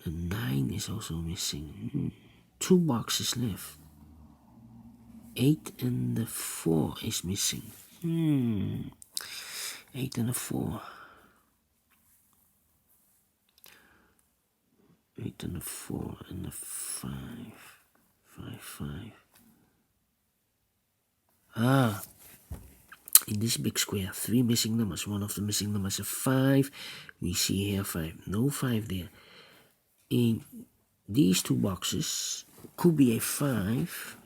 The 9 is also missing. 2 boxes left. 8 and the 4 is missing. 8 and the 4. 8 and a 4 and a 5. 5, 5. Ah, in this big square, 3 missing numbers. One of the missing numbers is 5. We see here 5. No 5 there. In these two boxes, could be a 5.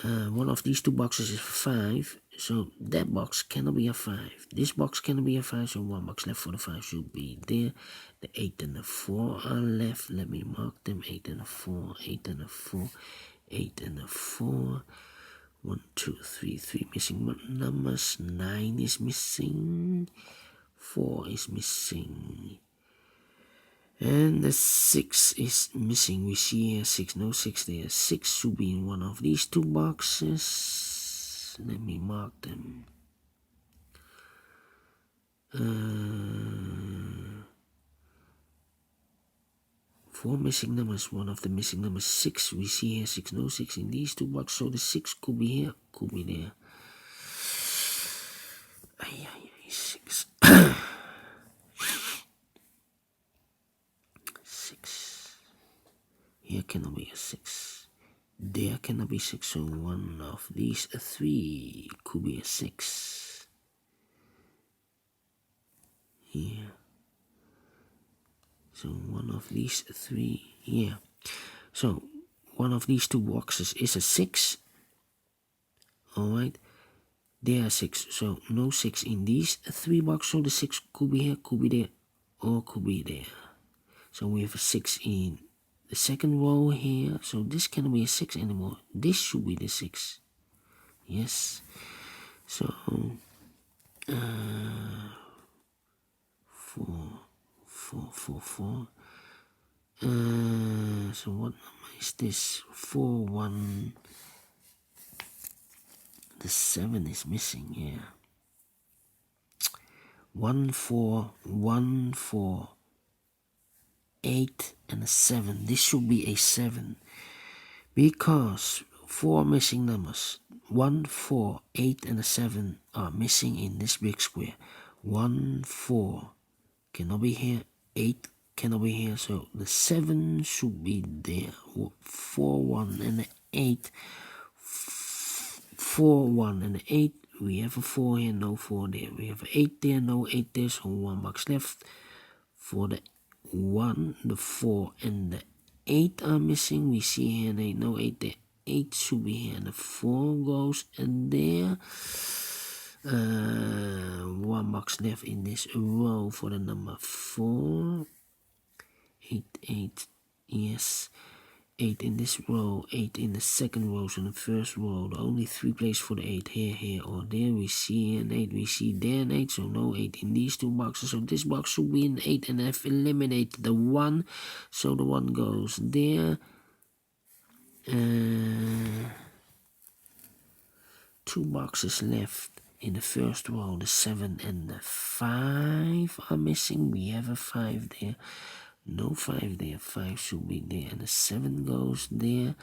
One of these two boxes is 5. So that box cannot be a 5. This box cannot be a 5. So one box left for the 5 should be there. The 8 and the 4 are left. Let me mark them. 8 and a 4. 8 and a 4. 8 and a 4. 1, 2, 3. 3 missing numbers. 9 is missing. 4 is missing. And the 6 is missing. We see here 6. No 6 there. 6 should be in one of these two boxes. Let me mark them. 4 missing numbers. One of the missing numbers 6. We see here 6. No 6 in these two boxes. So the 6 could be here. Could be there. 6. 6. Here cannot be a 6. There cannot be 6. So one of these 3 could be a 6. Here. So one of these 3 here. So one of these two boxes is a 6. Alright. There are 6. So no 6 in these 3 boxes. So the 6 could be here, could be there, or could be there. So we have a 6 in the second row here. So this cannot be a 6 anymore. This should be the 6. Yes. So 4, 4, 4, 4. So what number is this? 4, 1. The 7 is missing. Yeah. 1, 4, 1, 4. 8 and a 7. This should be a 7 because 4 missing numbers. 1, 4, 8 and a 7 are missing in this big square. 1, 4 cannot be here. 8 cannot be here. So the 7 should be there. 4, 1 and an 8. 4, 1 and an 8. We have a 4 here, no 4 there. We have an 8 there, no 8 there. So 1 box left for the 1, the 4 and the 8 are missing. We see here an 8, no 8 there. 8 should be here. The 4 goes in there. 1 box left in this row for the number 4. 8, 8, yes. 8 in this row, 8 in the second row, so in the first row, the only 3 places for the 8, here, or there. We see an 8, we see there an 8, so no 8 in these two boxes. So this box should be an 8, and I've eliminated the 1, so the 1 goes there. 2 boxes left in the first row, the 7 and the 5 are missing. We have a 5 there. No 5 there. 5 should be there, and the 7 goes there.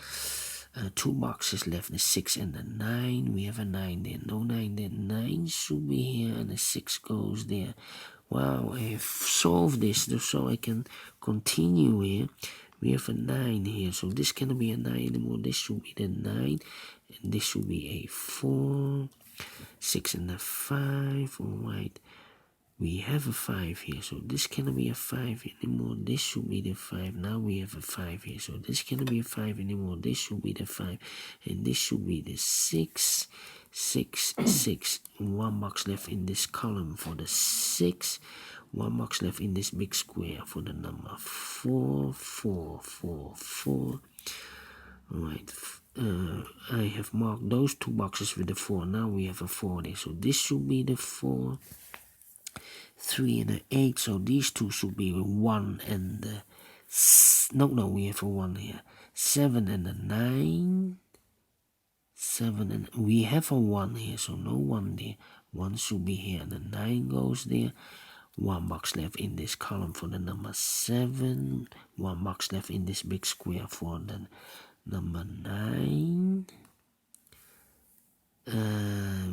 2 boxes left, the 6 and the 9. We have a 9 there. No 9 there. 9 should be here, and the 6 goes there. Wow, I've solved this so I can continue here. We have a 9 here, so this cannot be a 9 anymore. This should be the 9, and this should be a 4. 6 and a 5. Alright. We have a 5 here, so this cannot be a 5 anymore. This should be the 5. Now we have a 5 here, so this cannot be a 5 anymore. This should be the 5, and this should be the 6. 6, 6. 1 box left in this column for the 6. 1 box left in this big square for the number 4. 4, 4, 4. Alright. I have marked those 2 boxes with the 4. Now we have a 4 there, so this should be the 4. 3 and an 8, so these 2 should be a 1 and the no, we have a 1 here. 7 and a 9. 7 and we have a 1 here, so no 1 there. 1 should be here, and the 9 goes there. 1 box left in this column for the number 7. 1 box left in this big square for the number 9.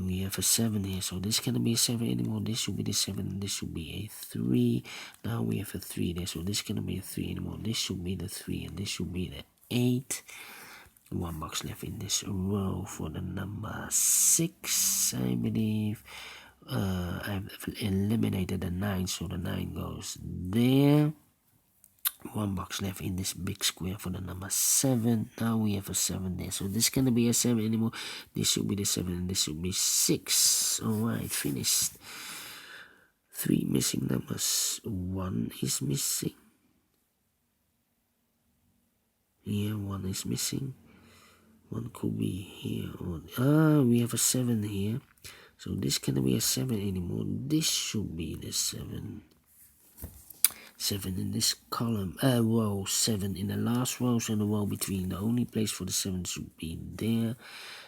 We have have a 7 here, so this cannot be a 7 anymore. This should be the 7, this should be a 3. Now we have a 3 there, so this cannot be a 3 anymore. This should be the 3, and this should be the 8. 1 box left in this row for the number 6, I believe. I've eliminated the 9, so the 9 goes there. 1 box left in this big square for the number 7. Now we have a 7 there, so this cannot be a 7 anymore. This should be the 7, and this should be 6. Alright, finished. 3 missing numbers. 1 is missing. Here, 1 is missing. 1 could be here. We have a 7 here. So this cannot be a 7 anymore. This should be the 7. 7 in this column. Row 7 in the last row, so the row between. The only place for the 7 should be there.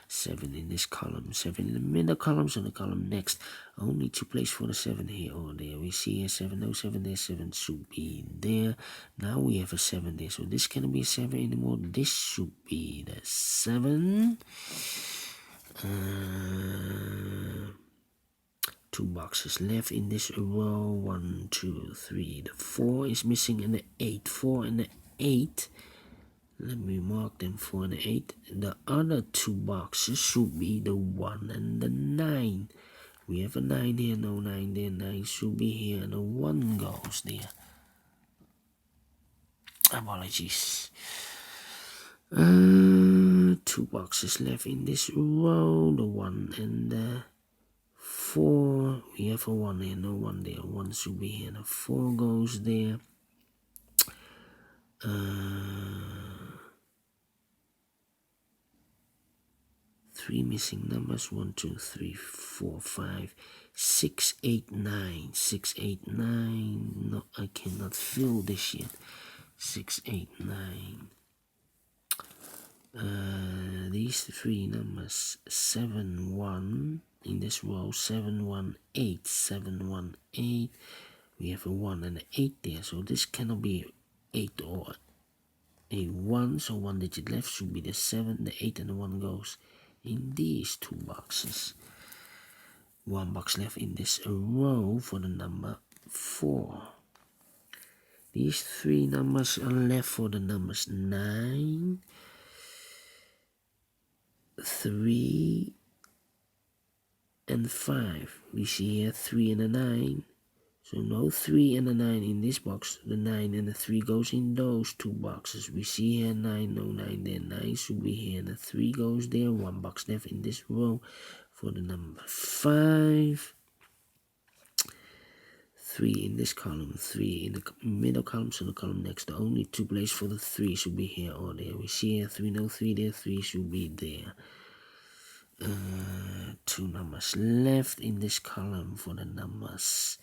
7 in this column. 7 in the middle column, so the column next. Only 2 places for the 7 here or there. We see here 7, no 7 there. 7 should be there. Now we have a 7 there, so this cannot be a 7 anymore. This should be the 7. 2 boxes left in this row. 1, 2, 3. The 4 is missing, and the 8. 4 and the 8. Let me mark them. 4 and the 8. The other 2 boxes should be the 1 and the 9. We have a 9 here, no 9 there. 9 should be here, and the 1 goes there. Apologies. 2 boxes left in this row. The 1 and the 4. We have a 1 here, no 1 there. 1 should be here, and the 4 goes there. 3 missing numbers. 1, 2, 3, 4, 5, 6, 8, 9. 6, 8, 9. No, I cannot fill this yet. 6, 8, 9. These 3 numbers. 7, 1 in this row. 7, 1, 8. 7, 1, 8. We have a 1 and an 8 there, so this cannot be 8 or a 1, so 1 digit left should be the 7, the 8 and the 1 goes in these 2 boxes. 1 box left in this row for the number 4. These 3 numbers are left for the numbers 9, 3, and 5. We see here 3 and a 9. So no 3 and a 9 in this box. The 9 and the 3 goes in those 2 boxes. We see here 9, no 9 there. 9 should be here, and the 3 goes there. 1 box left in this row for the number 5. 3 in this column. 3 in the middle column, so the column next. The only 2 places for the 3 should be here or there. We see here 3, no 3 there. 3 should be there. 2 numbers left in this column for the numbers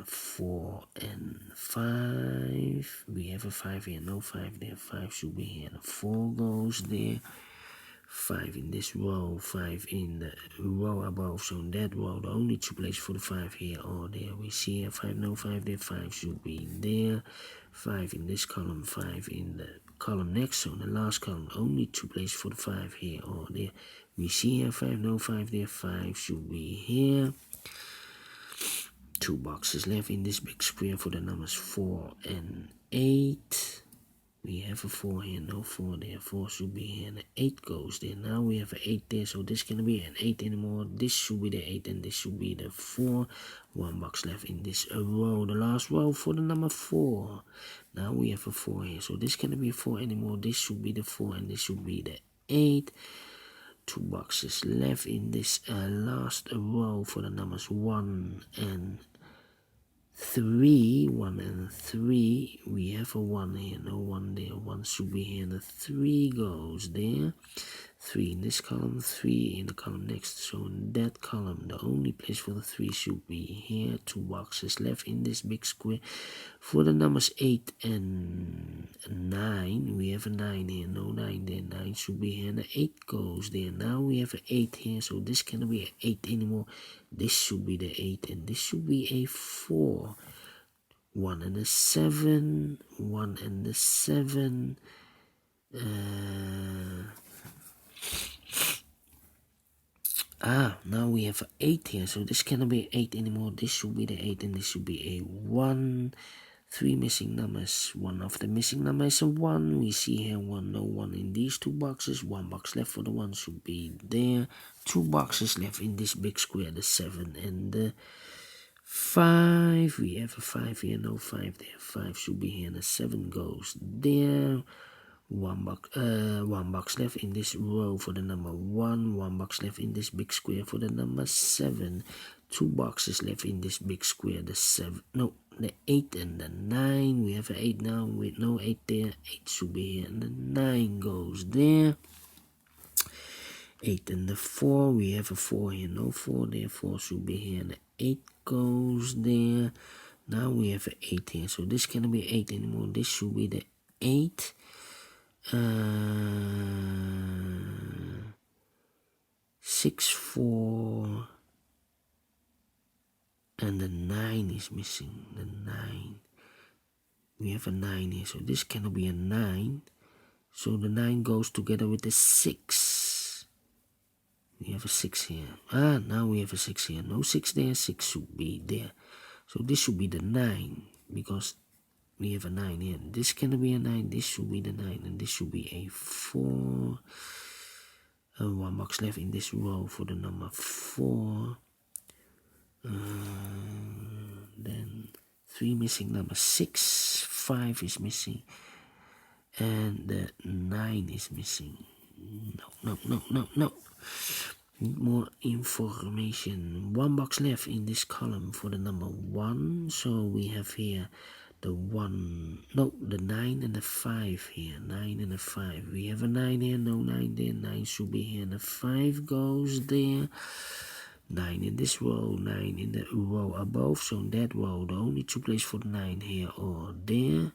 4 and 5. We have a 5 here, no 5 there. 5 should be here, and 4 goes there. 5 in this row, 5 in the row above, so in that row, the only 2 places for the 5 here or there. We see here 5, no 5 there. 5 should be there. 5 in this column, 5 in the column next, so in the last column, only 2 places for the 5 here or there. We see here 5, no 5 there. 5 should be here. 2 boxes left in this big square for the numbers 4 and 8. We have a 4 here, no 4 there. 4 should be here, and the 8 goes there. Now we have an 8 there, so this cannot be an 8 anymore. This should be the 8, and this should be the 4. 1 box left in this row, the last row for the number 4. Now we have a 4 here, so this cannot be a 4 anymore. This should be the 4, and this should be the 8. 2 boxes left in this last row for the numbers 1 and 3. 1 and 3. We have a 1 here, no 1 there. 1 should be here, and the 3 goes there. 3 in this column, 3 in the column next. So in that column, the only place for the 3 should be here. 2 boxes left in this big square for the numbers 8 and 9. We have a 9 here, no 9 there. 9 should be here, and the 8 goes there. Now we have an 8 here, so this cannot be an 8 anymore. This should be the 8, and this should be a 4. 1 and a 7. 1 and the 7. Now we have an 8 here, so this cannot be 8 anymore. This should be the 8 and this should be a 1. 3 missing numbers. One of the missing numbers is a 1. We see here 1, no 1 in these 2 boxes. 1 box left for the 1 should be there. 2 boxes left in this big square, the 7 and the 5. We have a 5 here, no 5 there. 5 should be here and the 7 goes there. One box left in this row for the number 1. 1 box left in this big square for the number 7. 2 boxes left in this big square, the 8 and the 9. We have an 8 now with no 8 there. 8 should be here and the 9 goes there. 8 and the 4. We have a 4 here, no 4 there. 4 should be here and the 8 goes there. Now we have an 8 here, so this cannot be 8 anymore. This should be the 8. 6, 4, and the 9 is missing. The 9. We have a 9 here, so this cannot be a 9. So the 9 goes together with the 6. We have a 6 here. Now we have a 6 here. No 6 there. 6 should be there. So this should be the 9 because we have a 9 here. This cannot be a 9. This should be the 9 and this should be a 4. 1 box left in this row for the number 4. Then 3 missing, number 6. 5 is missing. And the 9 is missing. No. Need more information. 1 box left in this column for the number 1. So we have here the 9 and the 5 here. 9 and the 5. We have a 9 here, no 9 there. 9 should be here and the 5 goes there. 9 in this row, 9 in the row above. So in that row, the only 2 places for the 9 here or there.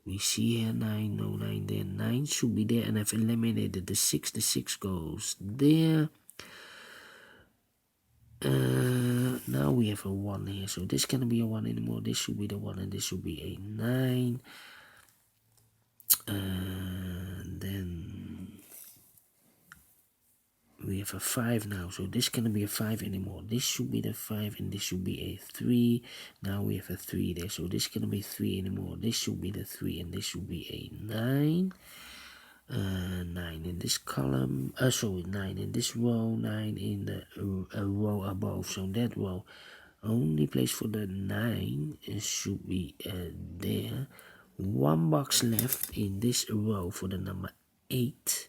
We see here 9, no 9 there. 9 should be there and I've eliminated the 6. The 6 goes there. Now we have a 1 here, so this cannot be a 1 anymore. This should be the 1 and this should be a 9. Then we have a 5 now, so this cannot be a 5 anymore. This should be the 5 and this should be a 3. Now we have a 3 there, so this cannot be 3 anymore. This should be the 3 and this should be a 9. 9 in this column, 9 in this row, 9 in the row above. So that row, only place for the 9 should be there. 1 box left in this row for the number 8.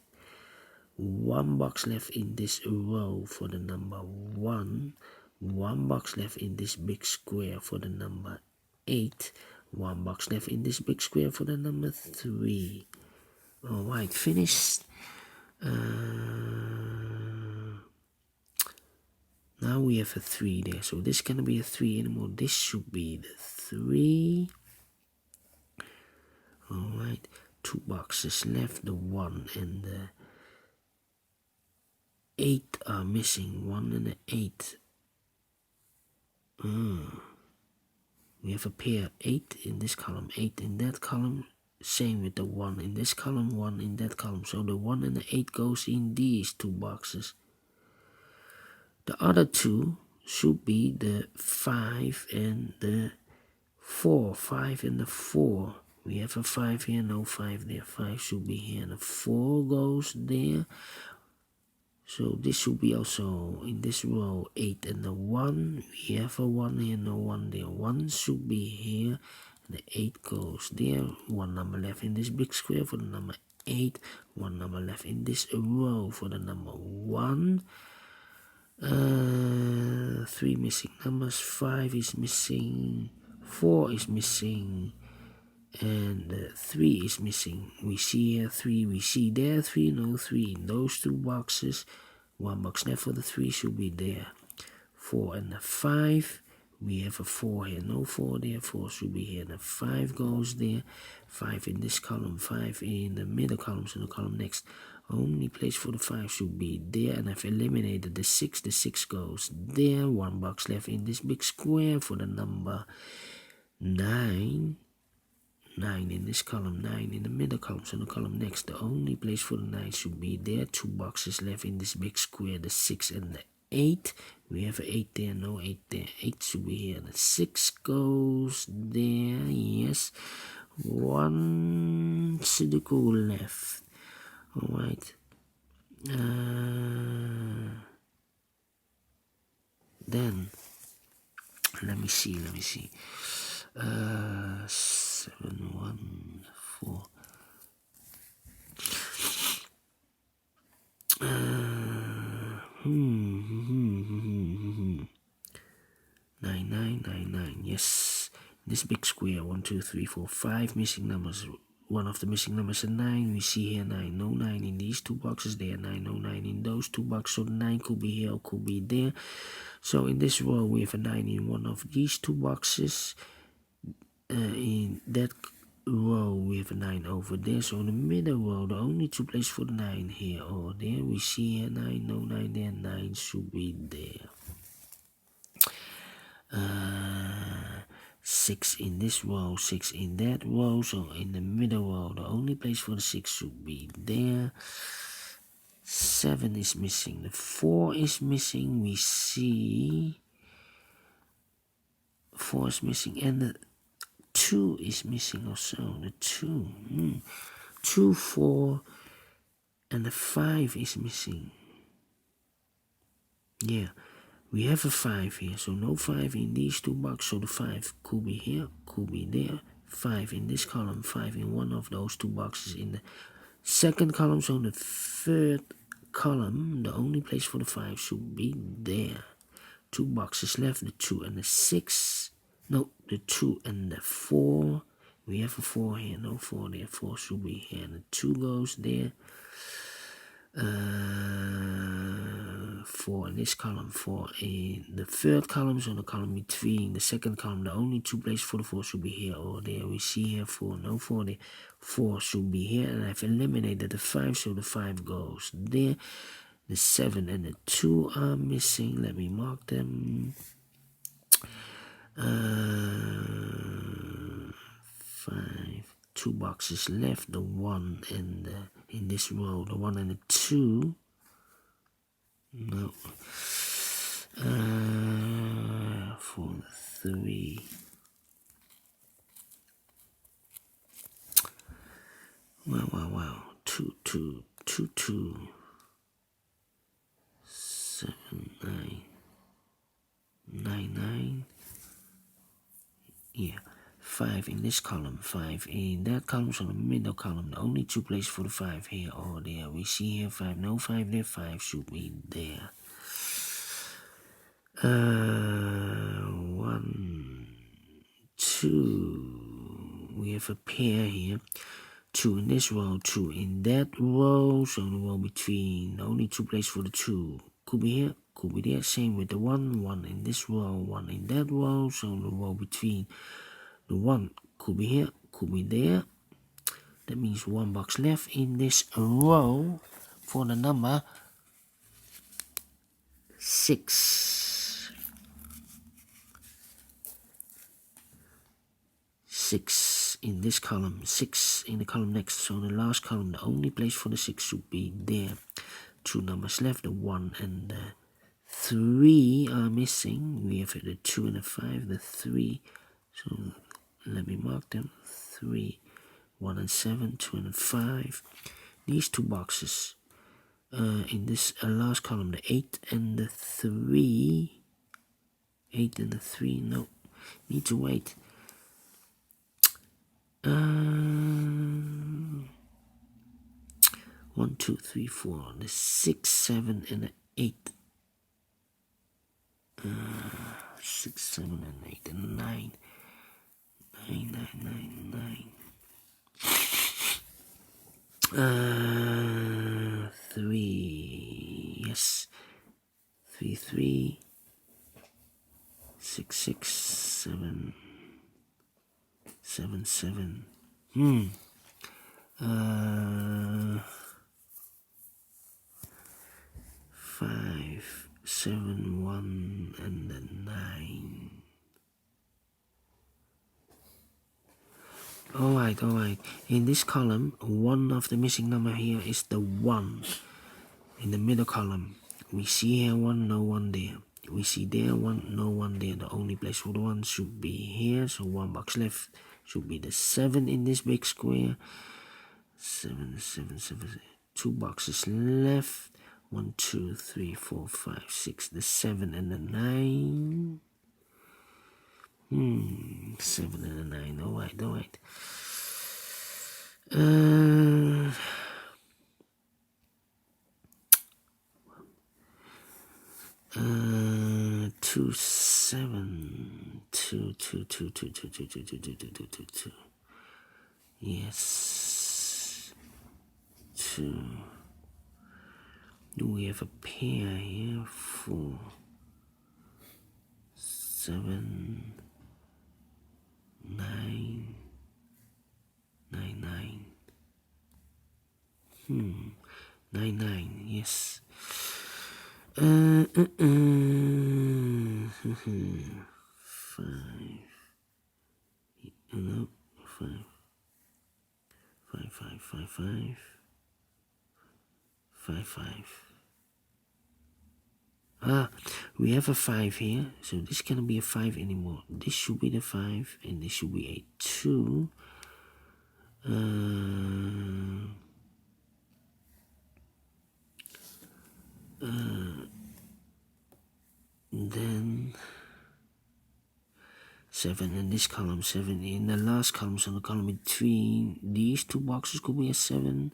1 box left in this row for the number 1. 1 box left in this big square for the number 8. 1 box left in this big square for the number 3. Alright, finished. Now we have a 3 there, so this cannot be a 3 anymore. This should be the 3. Alright, 2 boxes left. The 1 and the 8 are missing. 1 and the 8. We have a pair. 8 in this column, 8 in that column. Same with the 1 in this column, 1 in that column. So the 1 and the 8 goes in these 2 boxes. The other 2 should be the 5 and the 4. 5 and the 4. We have a 5 here, no 5 there. 5 should be here and the 4 goes there. So this should be also in this row 8 and the 1. We have a 1 here, no 1 there. 1 should be here. The 8 goes there. 1 number left in this big square for the number 8. 1 number left in this row for the number 1. 3 missing numbers. 5 is missing. 4 is missing. And 3 is missing. We see here 3. We see there 3. No 3 in those 2 boxes. 1 box left for the 3 should be there. 4 and the 5. We have a 4 here, no 4 there. 4 should be here. The 5 goes there. 5 in this column, 5 in the middle column, so the column next. Only place for the 5 should be there. And I've eliminated the 6. The 6 goes there. 1 box left in this big square for the number 9. 9 in this column, 9 in the middle column, so the column next. The only place for the 9 should be there. 2 boxes left in this big square, the 6 and the 8. We have an 8 there, no 8 there. 8 should be here. The 6 goes there, yes. 1 Sudoku left. Alright. Then, let me see. 7, 1, 4. 9, 9, yes. This big square, 1, 2, 3, 4, 5 missing numbers. One of the missing numbers is 9. We see here 9, no 9 in these two boxes. There 9, no 9 in those two boxes. So the 9 could be here or could be there. So in this row we have a 9 in one of these two boxes. In that row we have a 9 over there. So in the middle row, the only two places for the 9 here or there. We see here 9, no 9 there. 9 should be there. 6 in this row, 6 in that row. So in the middle row, the only place for the 6 should be there. 7 is missing. The 4 is missing. We see 4 is missing, and the 2 is missing also. The 2, 2, 4, and the 5 is missing. Yeah. We have a 5 here, so no 5 in these two boxes, so the 5 could be here, could be there. 5 in this column, 5 in one of those two boxes in the second column, so the third column, the only place for the 5 should be there. 2 boxes left, the 2 and the 6, no, the 2 and the 4. We have a 4 here, no 4 there, 4 should be here, the 2 goes there. 4 in this column, 4 in the third column, so the column between the second column, the only two places for the 4 should be here or there. We see here 4, no 4 there, 4 should be here, and I've eliminated the 5, so the 5 goes there. The 7 and the 2 are missing. Let me mark them. 5, 2 boxes left, the 1 and the, in this row, the 1 and the 2. No. 4, 3. Wow. 2, 2, 2, 2. 7, 9. 9, 9. Yeah. 5 in this column, 5 in that column, so the middle column, the only two places for the 5 here or there. We see here 5, no 5 there, 5 should be there. 1, 2, we have a pair here. 2 in this row, 2 in that row, so the row between, the only two places for the 2 could be here, could be there. Same with the 1, 1 in this row, 1 in that row, so the row between. The 1 could be here, could be there. That means 1 box left in this row for the number 6. 6 in this column, 6 in the column next. So the last column, the only place for the 6 should be there. 2 numbers left, the 1 and the 3 are missing. We have the 2 and the 5, the 3. So let me mark them. 3, 1 and 7, 2 and 5. These two boxes. In this last column, the 8 and the 3. 8 and the 3. No, need to wait. 1, 2, 3, 4. The 6, 7 and the 8. 6, 7 and 8 and 9. 9. 3, yes. 3, 3. 6, 6, 7. 7, 7. 5, 7, 1, and then 9. Alright. In this column, one of the missing number here is the 1. In the middle column, We see here 1, no 1 there. We see there 1, no 1 there. The only place for the 1 should be here. So 1 box left should be the 7 in this big square. 7, 7, 7. 2 boxes left. 1, 2, 3, 4, 5, 6. The 7 and the 9. 7 and a 9. Alright, alright. 2, 7, 2, 2, 2, 2, 2, 2, 2, 2, 2, 2, 2, 2, 2. Yes. 2. We have a pair here. 4, 7, 9, 9, 9. 9, 9, yes. 5, no, 5, 5, 5, 5, 5, 5, 5. We have a 5 here, so this cannot be a 5 anymore. This should be the 5, and this should be a 2. Then 7 in this column, 7 in the last column, so the column between these 2 boxes could be a 7.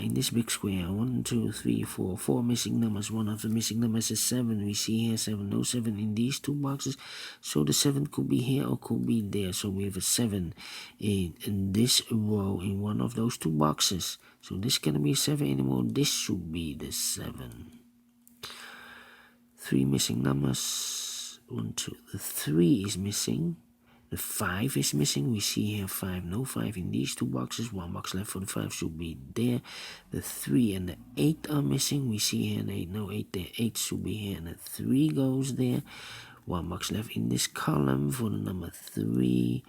In this big square, 1, 2, 3, 4, 4 missing numbers. One of the missing numbers is 7. We see here 7, no 7 in these 2 boxes. So the 7 could be here or could be there. So we have a 7 in this row in one of those 2 boxes. So this cannot be a 7 anymore. This should be the 7. 3 missing numbers. 1, 2. The 3 is missing. The 5 is missing. We see here 5, no 5 in these 2 boxes. 1 box left for the 5 should be there. The 3 and the 8 are missing. We see here an 8, no 8 there. 8 should be here and the 3 goes there. 1 box left in this column for the number 3.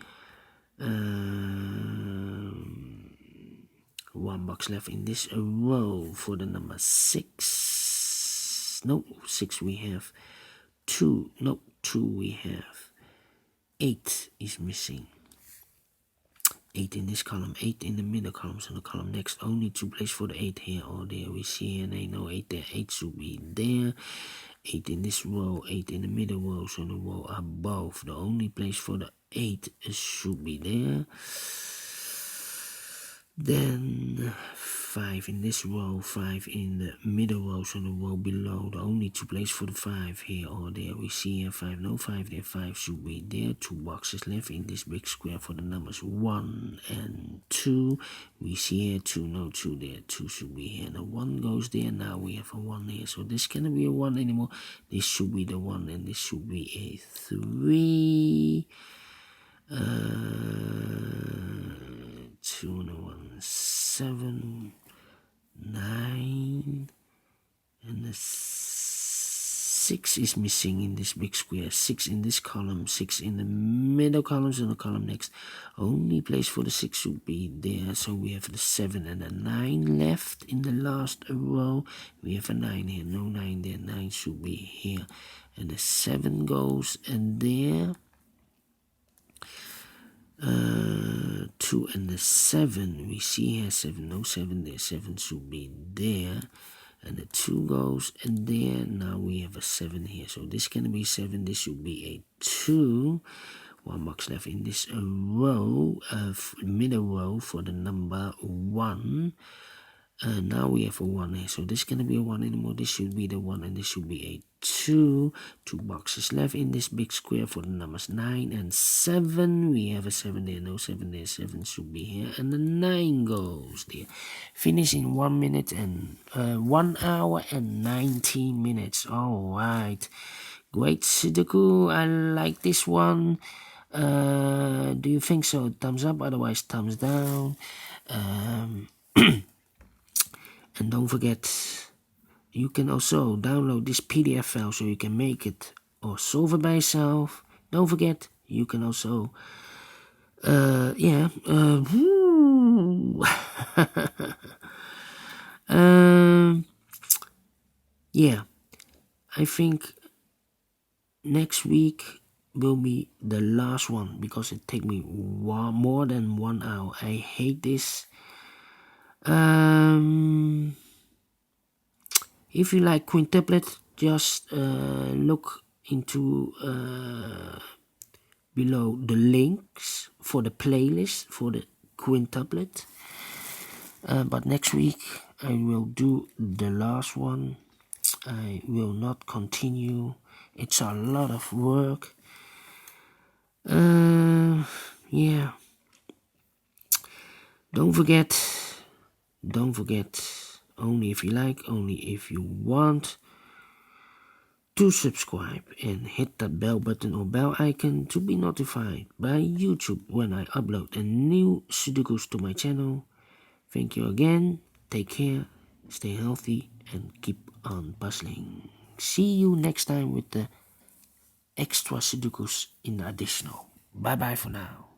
1 box left in this row for the number 6. No, 6 we have. 2, no, 2 we have. 8 is missing. 8 in this column, 8 in the middle column, so the column next only 2 places for the 8 here or there. We see here, and no 8 there, 8 should be there. 8 in this row, 8 in the middle row, so the row above. The only place for the 8 should be there. Then 5 in this row, 5 in the middle row, so the row below. The only 2 places for the 5 here or there. We see here 5, no 5 there, 5 should be there. 2 boxes left in this big square for the numbers 1 and 2. We see here 2, no 2 there, 2 should be here. The 1 goes there, now we have a 1 here. So this cannot be a 1 anymore. This should be the 1 and this should be a 3. 2 and a 1, 7, 9, and the 6 is missing in this big square. 6 in this column, 6 in the middle columns, and the column next. Only place for the 6 should be there. So we have the 7 and a 9 left in the last row. We have a 9 here, no 9 there. 9 should be here, and the 7 goes and there. 2 and the 7, we see here 7, no 7 there, 7 should be there, and the 2 goes and there. Now we have a 7 here, so this can be 7, this should be a 2. 1 box left in this row, middle row for the number 1. Now we have a 1 here, so this cannot be a 1 anymore. This should be the 1 and this should be a 2. 2 boxes left in this big square for the numbers 9 and 7. We have a 7 there, no 7 there, 7 should be here, and the 9 goes there. Finish in 1 minute and 1 hour and 19 minutes. Alright, great Sudoku. I like this one. Do you think so? Thumbs up, otherwise thumbs down. And don't forget, you can also download this PDF file so you can make it or solve it by yourself. Don't forget, you can also, yeah, I think next week will be the last one because it take me more than 1 hour. I hate this. If you like quintuplet, just look into below the links for the playlist for the quintuplet. But next week I will do the last one. I will not continue. It's a lot of work. Yeah. Don't forget, only if you like, only if you want, to subscribe and hit that bell button or bell icon to be notified by YouTube when I upload a new Sudokus to my channel. Thank you again, take care, stay healthy and keep on puzzling. See you next time with the extra Sudokus in the additional. Bye bye for now.